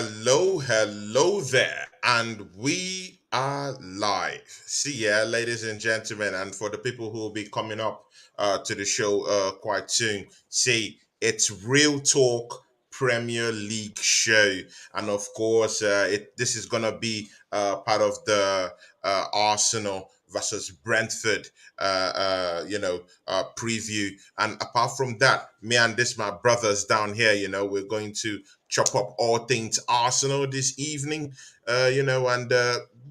Hello there, and we are live. See, yeah, ladies and gentlemen, and for the people who will be coming up to the show quite soon, see, it's Real Talk Premier League show, and of course, this is gonna be part of the Arsenal versus Brentford, preview. And apart from that, me and my brothers down here, we're going to chop up all things Arsenal this evening, and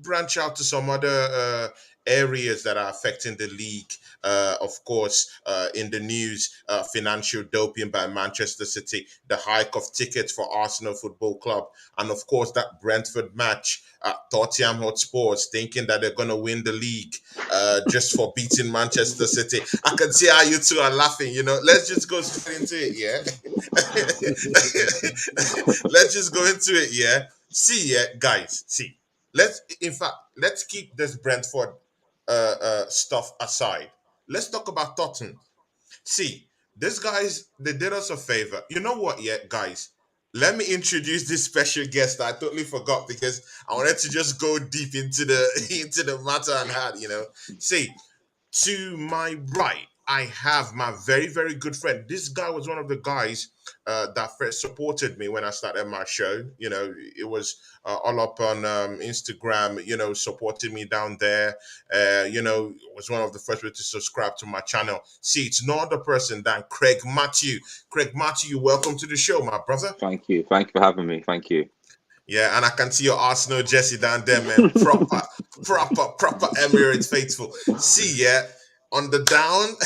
branch out to some other areas that are affecting the league. Of course, in the news, financial doping by Manchester City, the hike of tickets for Arsenal Football Club, and of course that Brentford match at Tottenham Hotspurs, thinking that they're going to win the league just for beating Manchester City. I can see how you two are laughing. Let's just go straight into it, yeah. Let's just go into it, yeah. See, yeah, guys. See, let's keep this Brentford stuff aside. Let's talk about Tottenham. See, these guys, they did us a favor. You know what, yeah, guys? Let me introduce this special guest that I totally forgot because I wanted to just go deep into the into the matter and hand. See, to my right, I have my very, very good friend. This guy was one of the guys that first supported me when I started my show. It was all up on Instagram, supporting me down there. Was one of the first people to subscribe to my channel. See, it's no other person than Craig Matthew. Craig Matthew, welcome to the show, my brother. Thank you. Thank you for having me. Thank you. Yeah, and I can see your Arsenal Jesse down there, man. Proper Emirates faithful. See, yeah, on the down,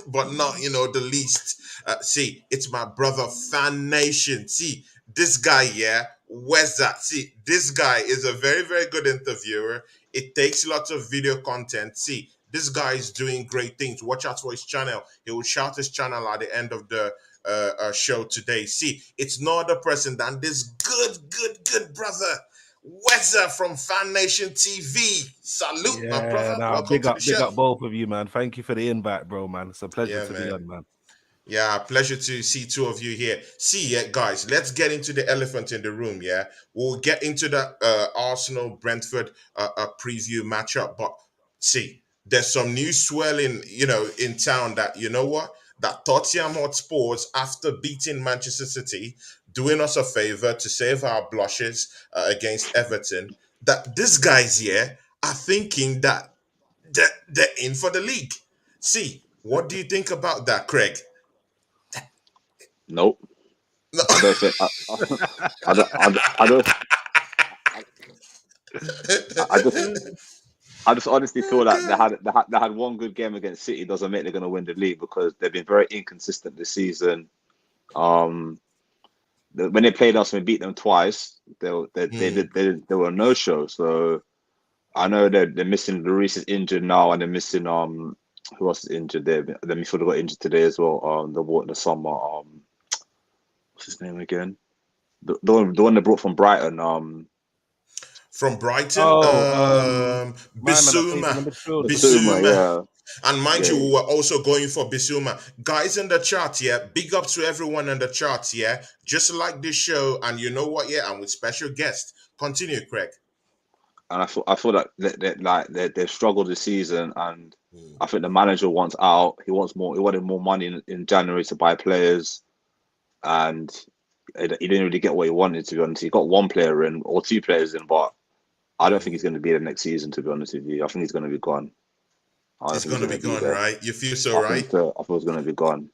but not, the least. See, it's my brother, Fan Nation. See, this guy, yeah, Wezza. See, this guy is a very, very good interviewer. It takes lots of video content. See, this guy is doing great things. Watch out for his channel. He will shout his channel at the end of the show today. See, it's no other person than this good brother, Wezza from Fan Nation TV. Salute, my brother. Welcome to the show. Big up both of you, man. Thank you for the invite, bro, man. It's a pleasure to be on, man. Yeah, pleasure to see two of you here. See, yeah, guys, let's get into the elephant in the room, yeah? We'll get into the Arsenal-Brentford preview matchup, but see, there's some news swirling, in town that, you know what? That Tottenham Hotspurs, after beating Manchester City, doing us a favor to save our blushes against Everton, that these guys here are thinking that they're in for the league. See, what do you think about that, Craig? Nope. No. I don't think. I just honestly feel like they had one good game against City doesn't make they're going to win the league because they've been very inconsistent this season. When they played us and we beat them twice, they were no show. So I know they're missing. Lloris is injured now, and they're missing who else is injured? The midfielder got injured today as well. The summer. What's his name again? The one they brought from Brighton. From Brighton, Bissouma, yeah. And mind you, we were also going for Bissouma. Guys in the chat, yeah, big up to everyone in the chat, yeah. Just like this show, and you know what, yeah, and with special guests. Continue, Craig. And I feel that they've struggled this season, and I think the manager wants out. He wanted more money in January to buy players, and he didn't really get what he wanted, to be honest. He got one player in or two players in, but I don't think he's going to be there next season, to be honest with you. I think he's going to be gone. He's going to be gone, right? You feel so, right? I feel he's going to be gone.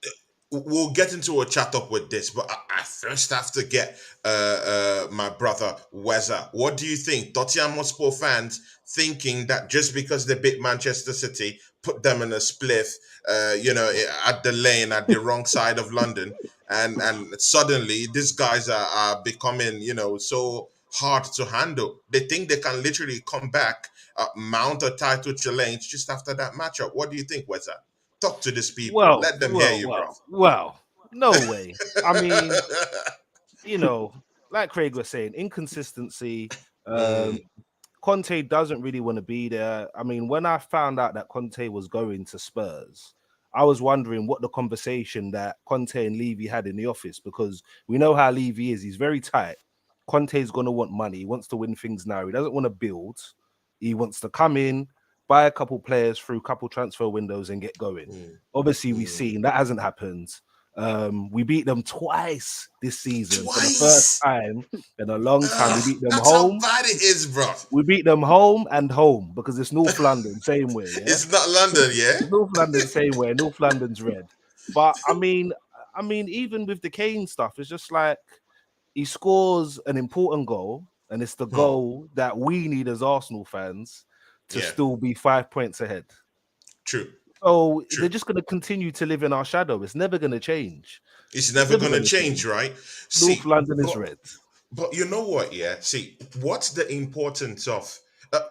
We'll get into a chat up with this, but I first have to get my brother Wezza. What do you think? Tottenham Hotspur fans thinking that just because they beat Manchester City, put them in a spliff, at the lane at the wrong side of London, and suddenly these guys are becoming, so hard to handle. They think they can literally come back, mount a title challenge just after that matchup. What do you think, Wezza? Talk to these people. Let them hear you, bro. Well, no way. I mean, like Craig was saying, inconsistency. Conte doesn't really want to be there. I mean, when I found out that Conte was going to Spurs, I was wondering what the conversation that Conte and Levy had in the office, because we know how Levy is. He's very tight. Conte's going to want money. He wants to win things now. He doesn't want to build. He wants to come in, buy a couple players through a couple transfer windows and get going. Obviously, we've seen that hasn't happened. We beat them twice this season for the first time in a long time. We beat them That's home. how bad it is, bro. We beat them home and home because it's North London, same way. Yeah? It's not London, yeah? North London, same way. North London's red. But I mean, even with the Kane stuff, it's just like he scores an important goal, and it's the goal that we need as Arsenal fans to still be 5 points ahead. True. So they're just going to continue to live in our shadow. It's never going to change. It's never going to change, right? North London is red. But you know what, yeah? See, what's the importance of...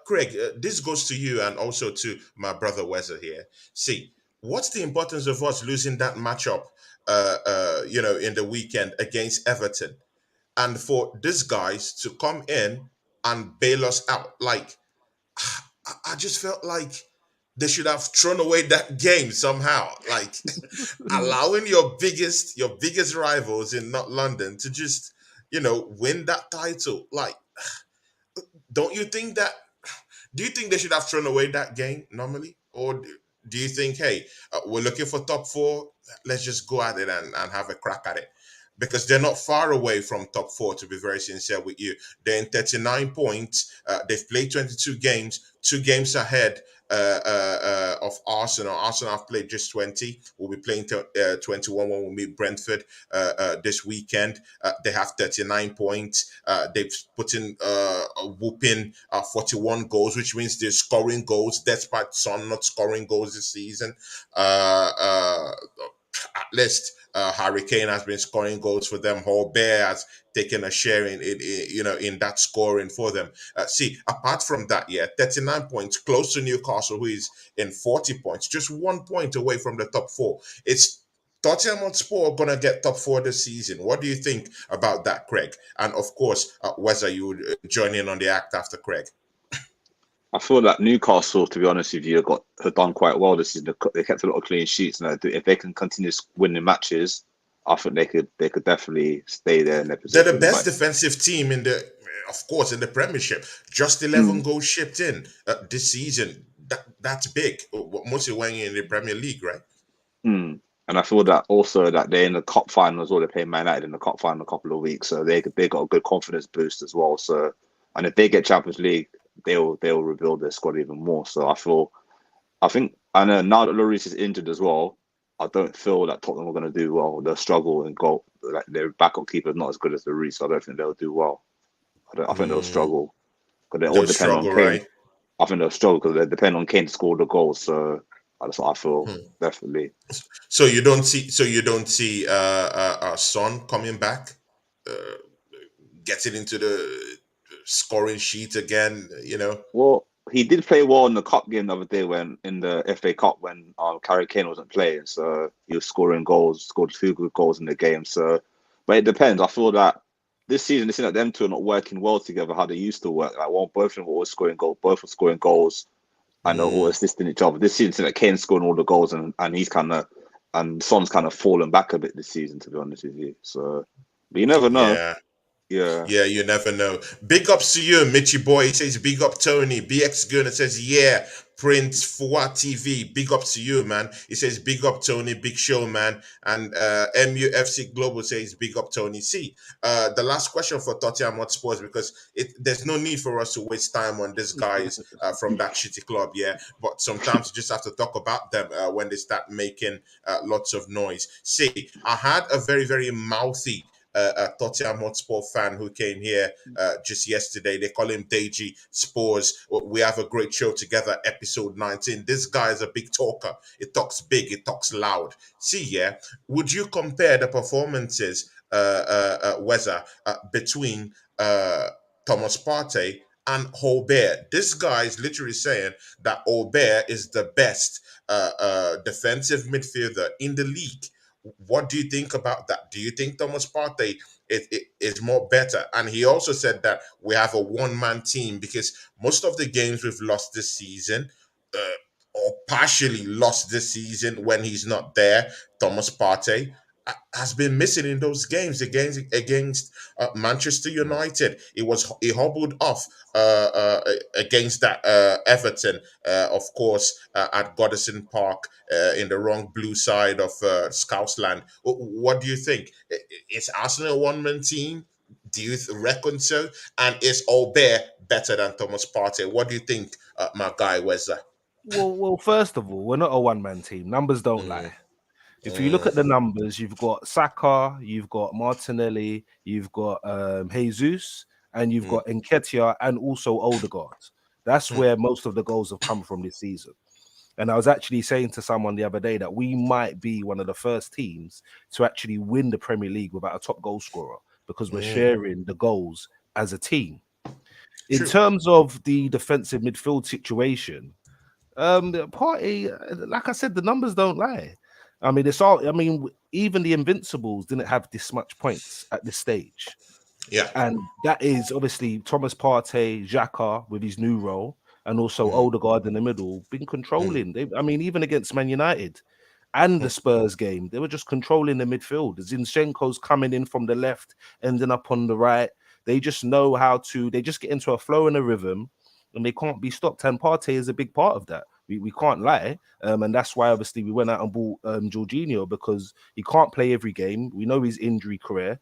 Craig, this goes to you and also to my brother Wezza here. See, what's the importance of us losing that matchup, in the weekend against Everton? And for these guys to come in and bail us out. Like, I just felt like they should have thrown away that game somehow. Like, allowing your biggest rivals in not London to just, win that title. Like, don't you think that? Do you think they should have thrown away that game normally, or do you think, hey, we're looking for top four, let's just go at it and have a crack at it? Because they're not far away from top four, to be very sincere with you. They're in 39 points. They've played 22 games, 2 games ahead of Arsenal. Arsenal have played just 20. We'll be playing 21 when we meet Brentford this weekend. They have 39 points. They've put in a whooping 41 goals, which means they're scoring goals, despite Son not scoring goals this season. At least Harry Kane has been scoring goals for them. Holbear has taken a share in that scoring for them. See, apart from that, 39 points, close to Newcastle, who is in 40 points, just 1 point away from the top 4. It's Tottenham Hotspur going to get top 4 this season. What do you think about that, Craig? And of course, Wezza, you would join in on the act after Craig. I feel that Newcastle, to be honest with you, have done quite well this season. They kept a lot of clean sheets, and if they can continue winning matches, I think they could definitely stay there in their position. They're the best defensive team in the Premiership. Just 11 goals shipped in this season. That's big. Mostly when you're in the Premier League, right? And I feel that also that they're in the cup final as well. They play Man United in the cup final in a couple of weeks, so they got a good confidence boost as well. So, and if they get Champions League, they'll rebuild their squad even more. So I know now that Lloris is injured as well, I don't feel that Tottenham are going to do well. They'll struggle in goal. Like, their backup keeper is not as good as Lloris, so I don't think they'll do well. I think they'll struggle because they all depend on Kane. Right? I think they'll struggle because they depend on Kane to score the goals. So that's what I feel definitely. So you don't see Son coming back, getting into the scoring sheet again, Well, he did play well in the cup game the other day when in the FA Cup when Harry Kane wasn't playing, so he was scoring goals, scored 2 good goals in the game. So, but it depends. I feel that this season it seems like them two are not working well together how they used to work. Like both of them were always scoring goals, both were scoring goals, and they're all assisting each other. This season it seems like Kane's scoring all the goals, and he's and Son's kind of fallen back a bit this season, to be honest with you. So, but you never know. Yeah, you never know. Big ups to you, Mitchy boy. He says, big up Tony. BX Gunner says, yeah. Prince Fuwa TV, big up to you, man. He says, big up Tony, big show, man. And MUFC Global says, big up Tony. See, the last question for Tottenham Hotspur, because there's no need for us to waste time on these guys from that shitty club, but sometimes you just have to talk about them when they start making lots of noise. See, I had a very, very mouthy a Tottenham Hotspur fan who came here just yesterday. They call him Deji Spurs. We have a great show together, episode 19. This guy is a big talker. It talks big, it talks loud. See, would you compare the performances, Wezza, between Thomas Partey and Holbear? This guy is literally saying that Holbear is the best defensive midfielder in the league. What do you think about that? Do you think Thomas Partey is more better? And he also said that we have a one-man team because most of the games we've lost this season, or partially lost this season when he's not there, Thomas Partey, has been missing in those games against Manchester United. He hobbled off against that Everton, of course, at Goodison Park in the wrong blue side of Scousland. What do you think? Is Arsenal a one-man team? Do you reckon so? And is Albert better than Thomas Partey? What do you think, my guy Wezza? Well, first of all, we're not a one-man team. Numbers don't lie. If you look at the numbers, you've got Saka, you've got Martinelli, you've got Jesus, and you've got Nketiah, and also Odegaard. That's where most of the goals have come from this season. And I was actually saying to someone the other day that we might be one of the first teams to actually win the Premier League without a top goal scorer because we're sharing the goals as a team. In terms of the defensive midfield situation, the party, like I said, the numbers don't lie. I mean, it's all. I mean, even the Invincibles didn't have this much points at this stage. Yeah, And that is obviously Thomas Partey, Xhaka with his new role, and also Odegaard in the middle, been controlling. I mean, even against Man United and the Spurs game, they were just controlling the midfield. Zinchenko's coming in from the left, ending up on the right. They just know how to. They just get into a flow and a rhythm, and they can't be stopped. And Partey is a big part of that. We can't lie, and that's why obviously we went out and bought Jorginho, because he can't play every game. We know his injury career,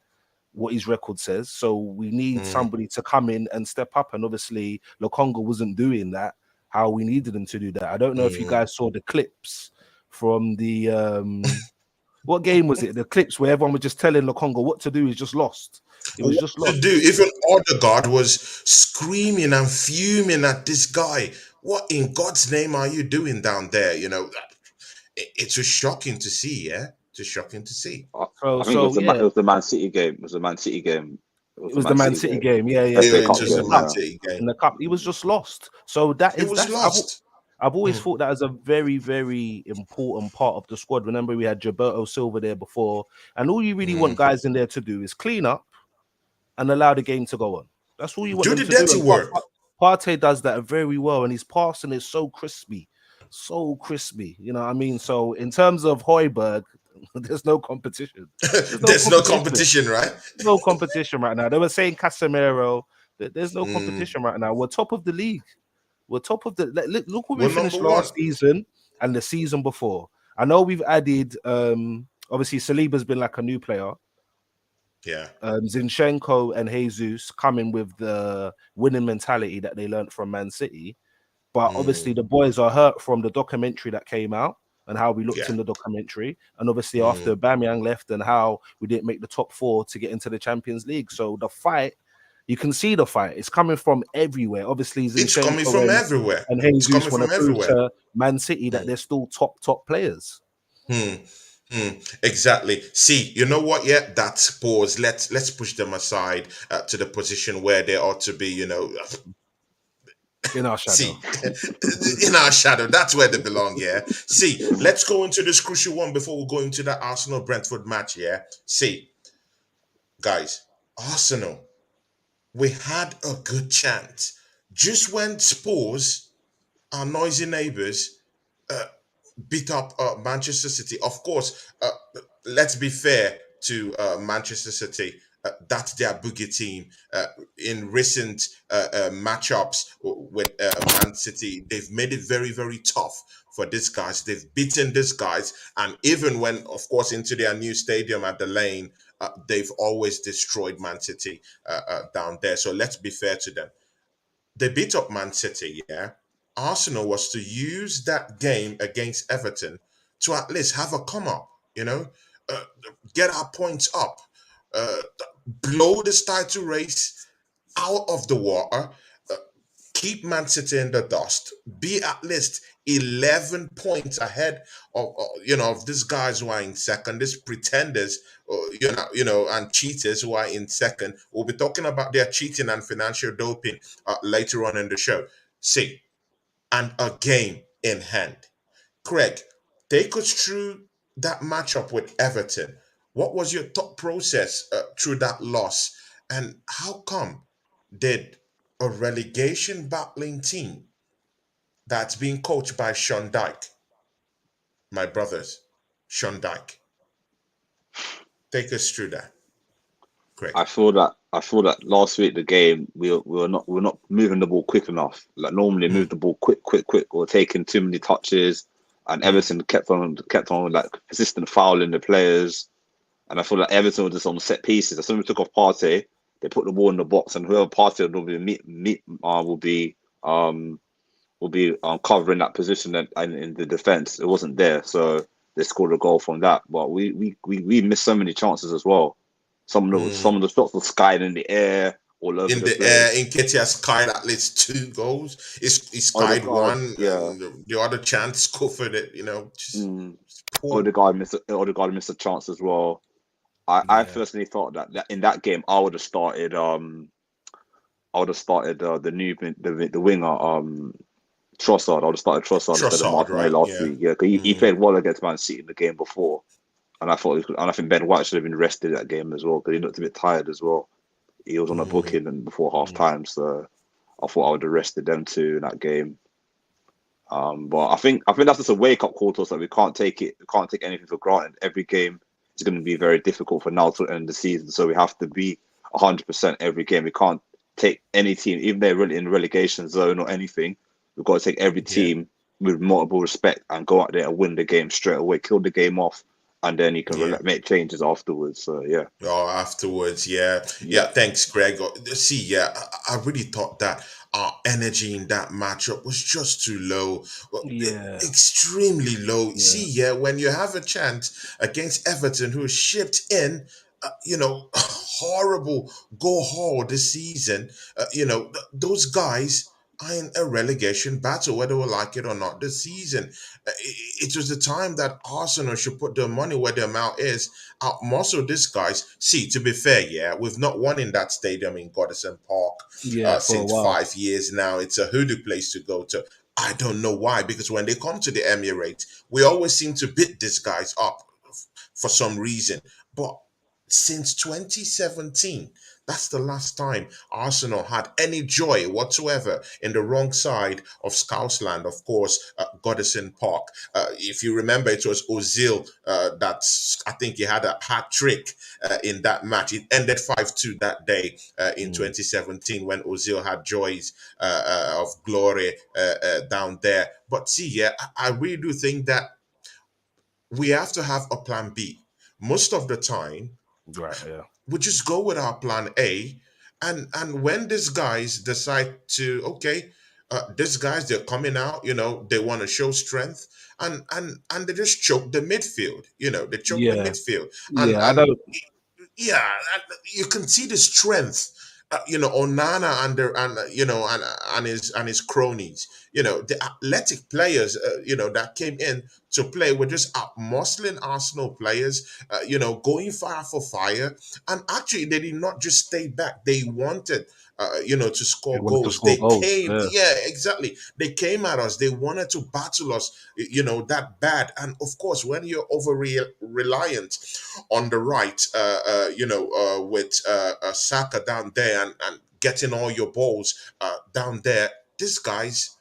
what his record says, so we need somebody to come in and step up. And obviously Lokonga wasn't doing that how we needed him to do that. I don't know if you guys saw the clips from the what game was it? The clips where everyone was just telling Lokonga what to do. He's just lost. It was just lost. To do. Even Odegaard was screaming and fuming at this guy. What in God's name are you doing down there? You know, it's just shocking to see. Yeah, it's just shocking to see. I think it was the Man City game. It was the Man City game. It was the Man City game. Yeah. It was the Man City game. In the cup, he was just lost. So that's lost. I've always thought that as a very, very important part of the squad. Remember, we had Gilberto Silva there before, and all you really want guys in there to do is clean up and allow the game to go on. That's all you want. Do the dirty work. Partey does that very well, and his passing is so crispy. You know what I mean? So in terms of Højbjerg, there's no competition. There's no competition, right? There's no competition right now. They were saying Casemiro. There's no competition right now. We're top of the league. We're top of the. Look what we finished last season and the season before. I know we've added. Obviously, Saliba's been like a new player. Yeah. Zinchenko and Jesus coming with the winning mentality that they learned from Man City. But obviously, the boys are hurt from the documentary that came out and how we looked in the documentary. And obviously, after Aubameyang left and how we didn't make the top 4 to get into the Champions League. So the fight, you can see the fight. It's coming from everywhere. Obviously, Zinchenko it's coming from everywhere. And Jesus want to prove to Man City that they're still top players. Exactly. See, you know what? Yeah, that's pause. Let's push them aside to the position where they ought to be. You know, in our shadow. See, in our shadow. That's where they belong. Yeah. See, let's go into this crucial one before we go into that Arsenal Brentford match. Yeah. See, guys, Arsenal. We had a good chance just when Spurs, our noisy neighbours, beat up Manchester City. Of course, let's be fair to Manchester City. That's their boogie team. In recent matchups with Man City, they've made it very, very tough for these guys. They've beaten these guys. And even when, of course, into their new stadium at the Lane, they've always destroyed Man City down there. So let's be fair to them. They beat up Man City, yeah. Arsenal was to use that game against Everton to at least have a come up, you know, uh, get our points up, uh, blow this title race out of the water, uh, keep Man City in the dust, be at least 11 points ahead of these guys who are in second, these pretenders, and cheaters who are in second. We'll be talking about their cheating and financial doping later on in the show. See, and a game in hand. Craig, take us through that matchup with Everton. What was your thought process through that loss, and how come did a relegation battling team that's being coached by Sean Dyke, my brothers, Sean Dyke, Take us through that. Great. I feel that last week the game we were not moving the ball quick enough. Like normally move the ball quick, or taking too many touches. And Everton kept on like persistent fouling the players. And I feel like Everton were just on set pieces. As soon as we took off Partey, they put the ball in the box, and whoever Partey will be covering that position and in the defense. It wasn't there, so they scored a goal from that. But we missed so many chances as well. Some of the shots were skied in the air all over In the the air, place. Nketiah skied at least 2 goals. He skied Odegaard, one, yeah. the other chance covered it. Just poor. Odegaard missed a chance as well. I personally thought that in that game I would have started the winger Trossard. I would have started Trossard instead of Martinelli right? last Yeah. week. Yeah, because he played well against ManCity in the game before, and I think Ben White should have been rested that game as well because he looked a bit tired as well. He was on a booking and before half time, so I thought I would have rested them too in that game. But I think that's just a wake up call to us that we can't take anything for granted. Every game is going to be very difficult for now to end the season, so we have to be 100% every game. We can't take any team, even if they're really in relegation zone or anything. We've got to take every team with multiple respect and go out there and win the game straight away, kill the game off, and then you can make changes afterwards. So yeah. Oh, afterwards, yeah. Thanks, Greg. See, I really thought that our energy in that matchup was just too low. Well, extremely low. Yeah. See, when you have a chance against Everton, who shipped in, horrible go haul this season. Those guys are in a relegation battle, whether we like it or not. This season, it was the time that Arsenal should put their money where their mouth is. Muscle these guys. See, to be fair, we've not won in that stadium in Goodison Park since 5 years now. It's a hoodoo place to go to. I don't know why, because when they come to the Emirates, we always seem to beat these guys up for some reason. But since 2017, that's the last time Arsenal had any joy whatsoever in the wrong side of Scousland, of course, Goodison Park. If you remember, it was Ozil I think he had a hat trick in that match. It ended 5-2 that day in 2017 when Ozil had joys of glory down there. But see, I really do think that we have to have a plan B. Most of the time, we just go with our plan A, and when these guys decide to, these guys, they're coming out, they want to show strength, and they just choke the midfield. They choke the midfield, I don't. and you can see the strength, Onana and his cronies. The athletic players, that came in to play were just out muscling Arsenal players, going fire for fire, and actually they did not just stay back. They wanted. To They score wanted to goals. score They goals. came, exactly. They came at us. They wanted to battle us, that bad. And of course, when you're over reliant on the right, with Saka down there and getting all your balls down there. These guys,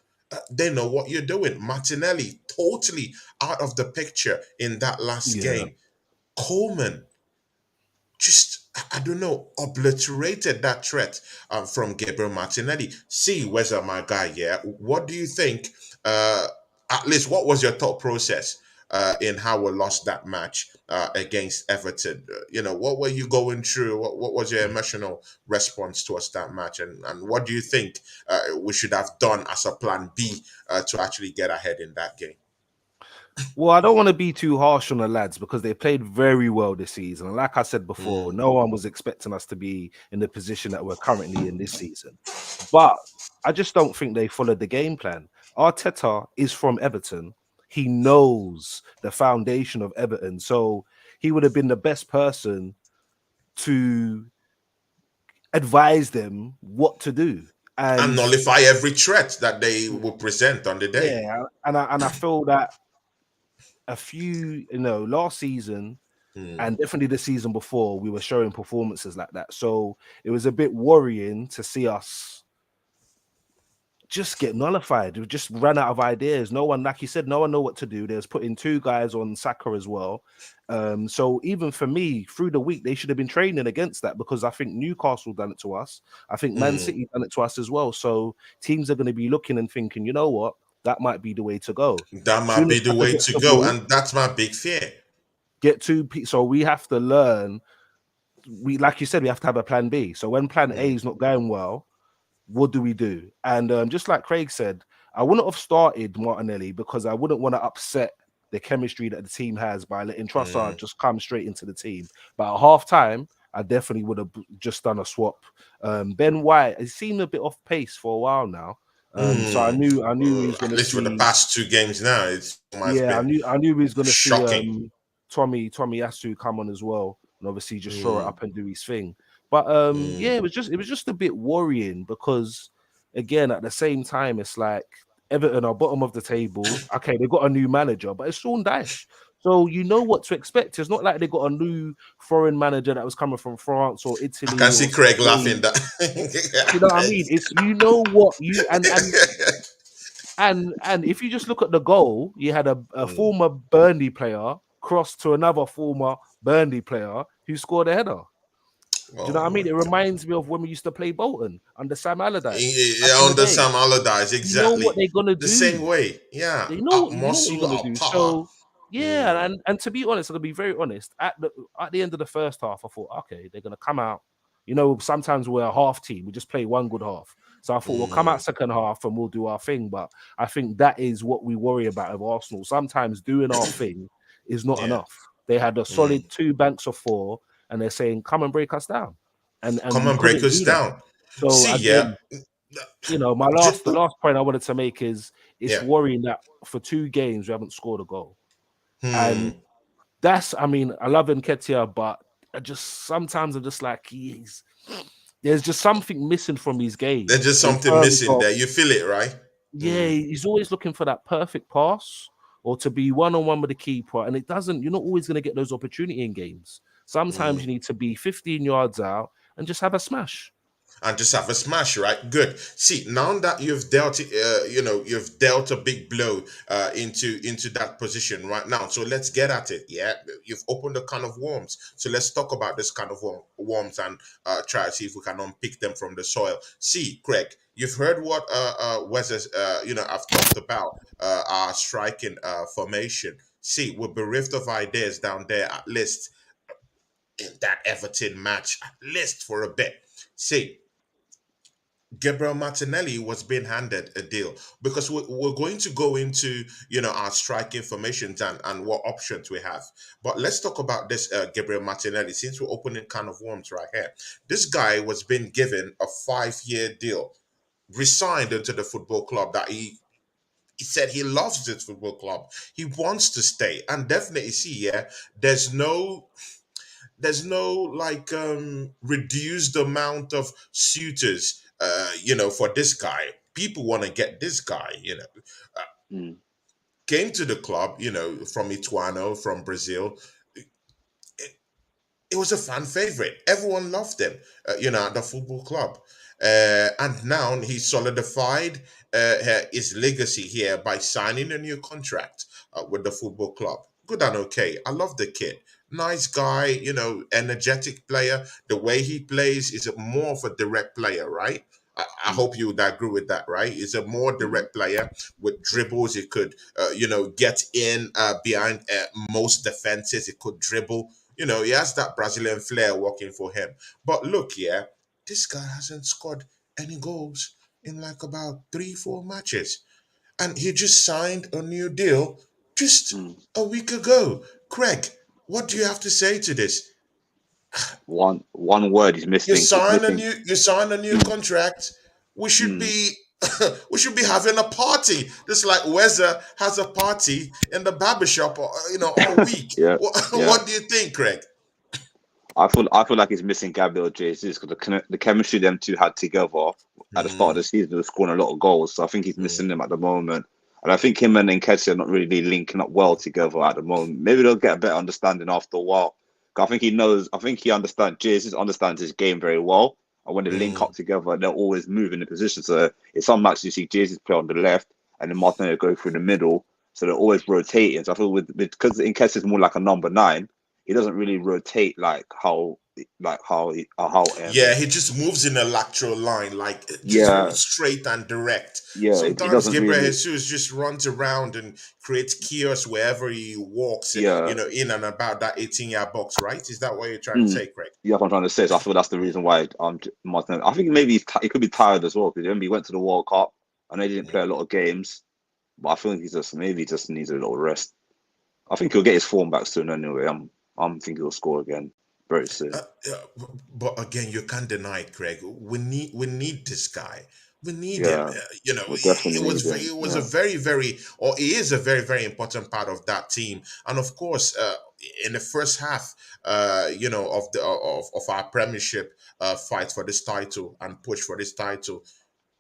they know what you're doing. Martinelli totally out of the picture in that last game. Coleman just, I don't know, obliterated that threat from Gabriel Martinelli. See, Wezza, my guy, what do you think? At least, what was your thought process in how we lost that match against Everton? What were you going through? What was your emotional response towards that match? And what do you think we should have done as a plan B to actually get ahead in that game? Well, I don't want to be too harsh on the lads because they played very well this season. And like I said before, no one was expecting us to be in the position that we're currently in this season. But I just don't think they followed the game plan. Arteta is from Everton. He knows the foundation of Everton. So he would have been the best person to advise them what to do. And nullify every threat that they will present on the day. Yeah, and I feel that a few, last season and definitely the season before, we were showing performances like that. So it was a bit worrying to see us just get nullified. We just ran out of ideas. No one, like you said, no one know what to do. There's putting 2 guys on Saka as well. So even for me, through the week, they should have been training against that, because I think Newcastle done it to us. I think ManCity done it to us as well. So teams are going to be looking and thinking, you know what, that might be the way to go. That might Soon be as the Saka way gets to the go, ball, and that's my big fear. get 2. So we have to learn. Like you said, we have to have a plan B. So when plan A is not going well, what do we do? And just like Craig said, I wouldn't have started Martinelli because I wouldn't want to upset the chemistry that the team has by letting Trossard just come straight into the team. But at half time, I definitely would have just done a swap. Ben White, he seemed a bit off pace for a while now. So I knew he was going At to least for the see. past 2 games now, it's almost Yeah, been I knew he was going to see shocking. Tommy Yasu come on as well, and obviously just throw it up and do his thing. But yeah, it was just a bit worrying because again, at the same time, it's like Everton are bottom of the table. Okay, they got a new manager, but it's Sean Dyche. So you know what to expect. It's not like they got a new foreign manager that was coming from France or I Italy can see or Craig laughing. Spain. That You know what I mean? It's you know what you and if you just look at the goal, you had a former Burnley player cross to another former Burnley player who scored a header. Do you know what I oh, mean? It reminds me of when we used to play Bolton under Sam Allardyce back yeah, in the on the day. Sam Allardyce, You know what exactly they're gonna the same do. way. Yeah, You know what you're muscle, gonna up do. power. So yeah, and to be honest, I'm gonna be very honest. At the end of the first half, I thought, okay, they're gonna come out. You know, sometimes we're a half team, we just play one good half. So I thought we'll come out second half and we'll do our thing. But I think that is what we worry about of Arsenal. Sometimes doing our thing is not Yeah, enough. They had a solid 2 banks of 4, and they're saying, come and break us down. And come we and break couldn't us do that. down. So See, yeah, again, you know, J- the last point I wanted to make is it's yeah. worrying that for 2 games we haven't scored a goal. And Hmm. that's, I mean, I love Nketiah, but I just sometimes I'm just like there's just something missing from his game There's just in something terms missing of there. You feel it, right? yeah, he's always looking for that perfect pass or to be one-on-one with the keeper, and you're not always going to get those opportunity in games. Sometimes you need to be 15 yards out and just have a smash. And just have a smash, right? Good. See, now that you've dealt, you've dealt a big blow into that position right now. So let's get at it. Yeah, you've opened a can of worms. So let's talk about this kind of worms and try to see if we can unpick them from the soil. See, Craig, you've heard what Wezza, I've talked about our striking formation. See, we're bereft of ideas down there, at least in that Everton match, at least for a bit. See, Gabriel Martinelli was being handed a deal because we're going to go into our strike informations and what options we have. But let's talk about this Gabriel Martinelli since we're opening kind of worms right here. This guy was being given a 5-year deal, resigned into the football club that he said he loves this football club. He wants to stay and definitely see. Yeah, there's no like reduced amount of suitors for this guy. People want to get this guy, came to the club, from Ituano, from Brazil. It was a fan favorite. Everyone loved him, at the football club. And now he solidified his legacy here by signing a new contract with the football club. Good and okay. I love the kid. Nice guy, energetic player. The way he plays is more of a direct player, right? I hope you would agree with that, right? He's a more direct player with dribbles. He could, get in behind most defenses. He could dribble. He has that Brazilian flair working for him. But look, yeah, this guy hasn't scored any goals in like about 3-4 matches. And he just signed a new deal just a week ago. Craig, what do you have to say to this? One word is You missing. Is sign a missing. new you sign a new contract. We should be we should be having a party. Just like Wezza has a party in the barbershop all week. Yeah, yeah. What do you think, Craig? I feel like he's missing Gabriel Jesus because the chemistry them two had together at the start of the season, they were scoring a lot of goals. So I think he's missing them at the moment. And I think him and Nketiah are not really linking up well together at the moment. Maybe they'll get a better understanding after a while. I think he understands, Jesus understands his game very well. and when they link up together, they're always moving the position. So in some matches, you see Jesus play on the left, and then Martinelli go through the middle. So they're always rotating. So I feel because Nketiah is more like a number 9, he doesn't really rotate Yeah, he just moves in a lateral line, like just yeah, moves straight and direct. he Sometimes doesn't Gabriel really, Jesus just runs around and creates chaos wherever he walks, yeah. in and about that 18-yard box, right? Is that what you're trying to say, Craig? Yeah, what I'm trying to say. So I feel that's the reason why Martinelli. I think maybe he could be tired as well, because remember he went to the World Cup. I know he didn't play a lot of games, but I feel like he just needs a little rest. I think he'll get his form back soon anyway. I'm thinking he'll score again very soon. But again, you can't deny it, Craig. We need this guy. We need him. Yeah, we definitely need him. It was a very, very, or he is a very, very important part of that team. And of course, in the first half, of our Premiership fight for this title and push for this title,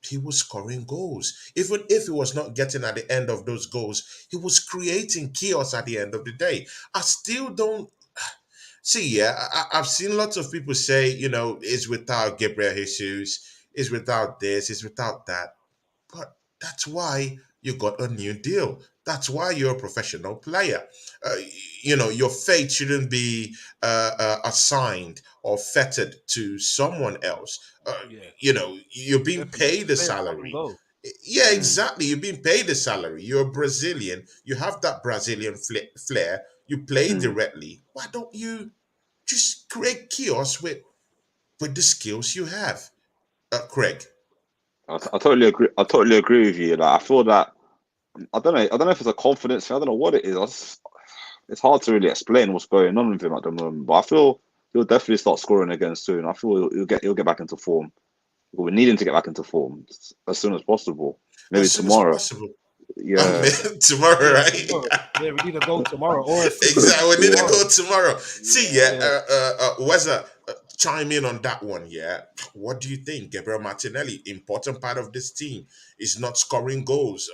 he was scoring goals. Even if he was not getting at the end of those goals, he was creating chaos at the end of the day. I still don't see. Yeah, I've seen lots of people say, it's without Gabriel Jesus, it's without this, it's without that. But that's why you got a new deal. That's why you're a professional player. Uh, your fate shouldn't be assigned or fettered to someone else. Yeah, You're being definitely. paid a Players come and salary. go. Yeah, exactly. You're being paid a salary. You're Brazilian. You have that Brazilian flair. You play directly. Why don't you just create chaos with the skills you have, Craig? I totally agree. I totally agree with you. Like I feel that I don't know. I don't know if it's a confidence thing. I don't know what it is. It's hard to really explain what's going on with him at the moment. But I feel he'll definitely start scoring again soon. I feel he'll get back into form. We need him to get back into form as soon as possible. Maybe As soon as tomorrow. possible. Yeah. Tomorrow, right? Yeah, we need a goal tomorrow or Exactly. We need to tomorrow. go tomorrow. See, Wezza, chime in on that one. Yeah. What do you think? Gabriel Martinelli, important part of this team, is not scoring goals.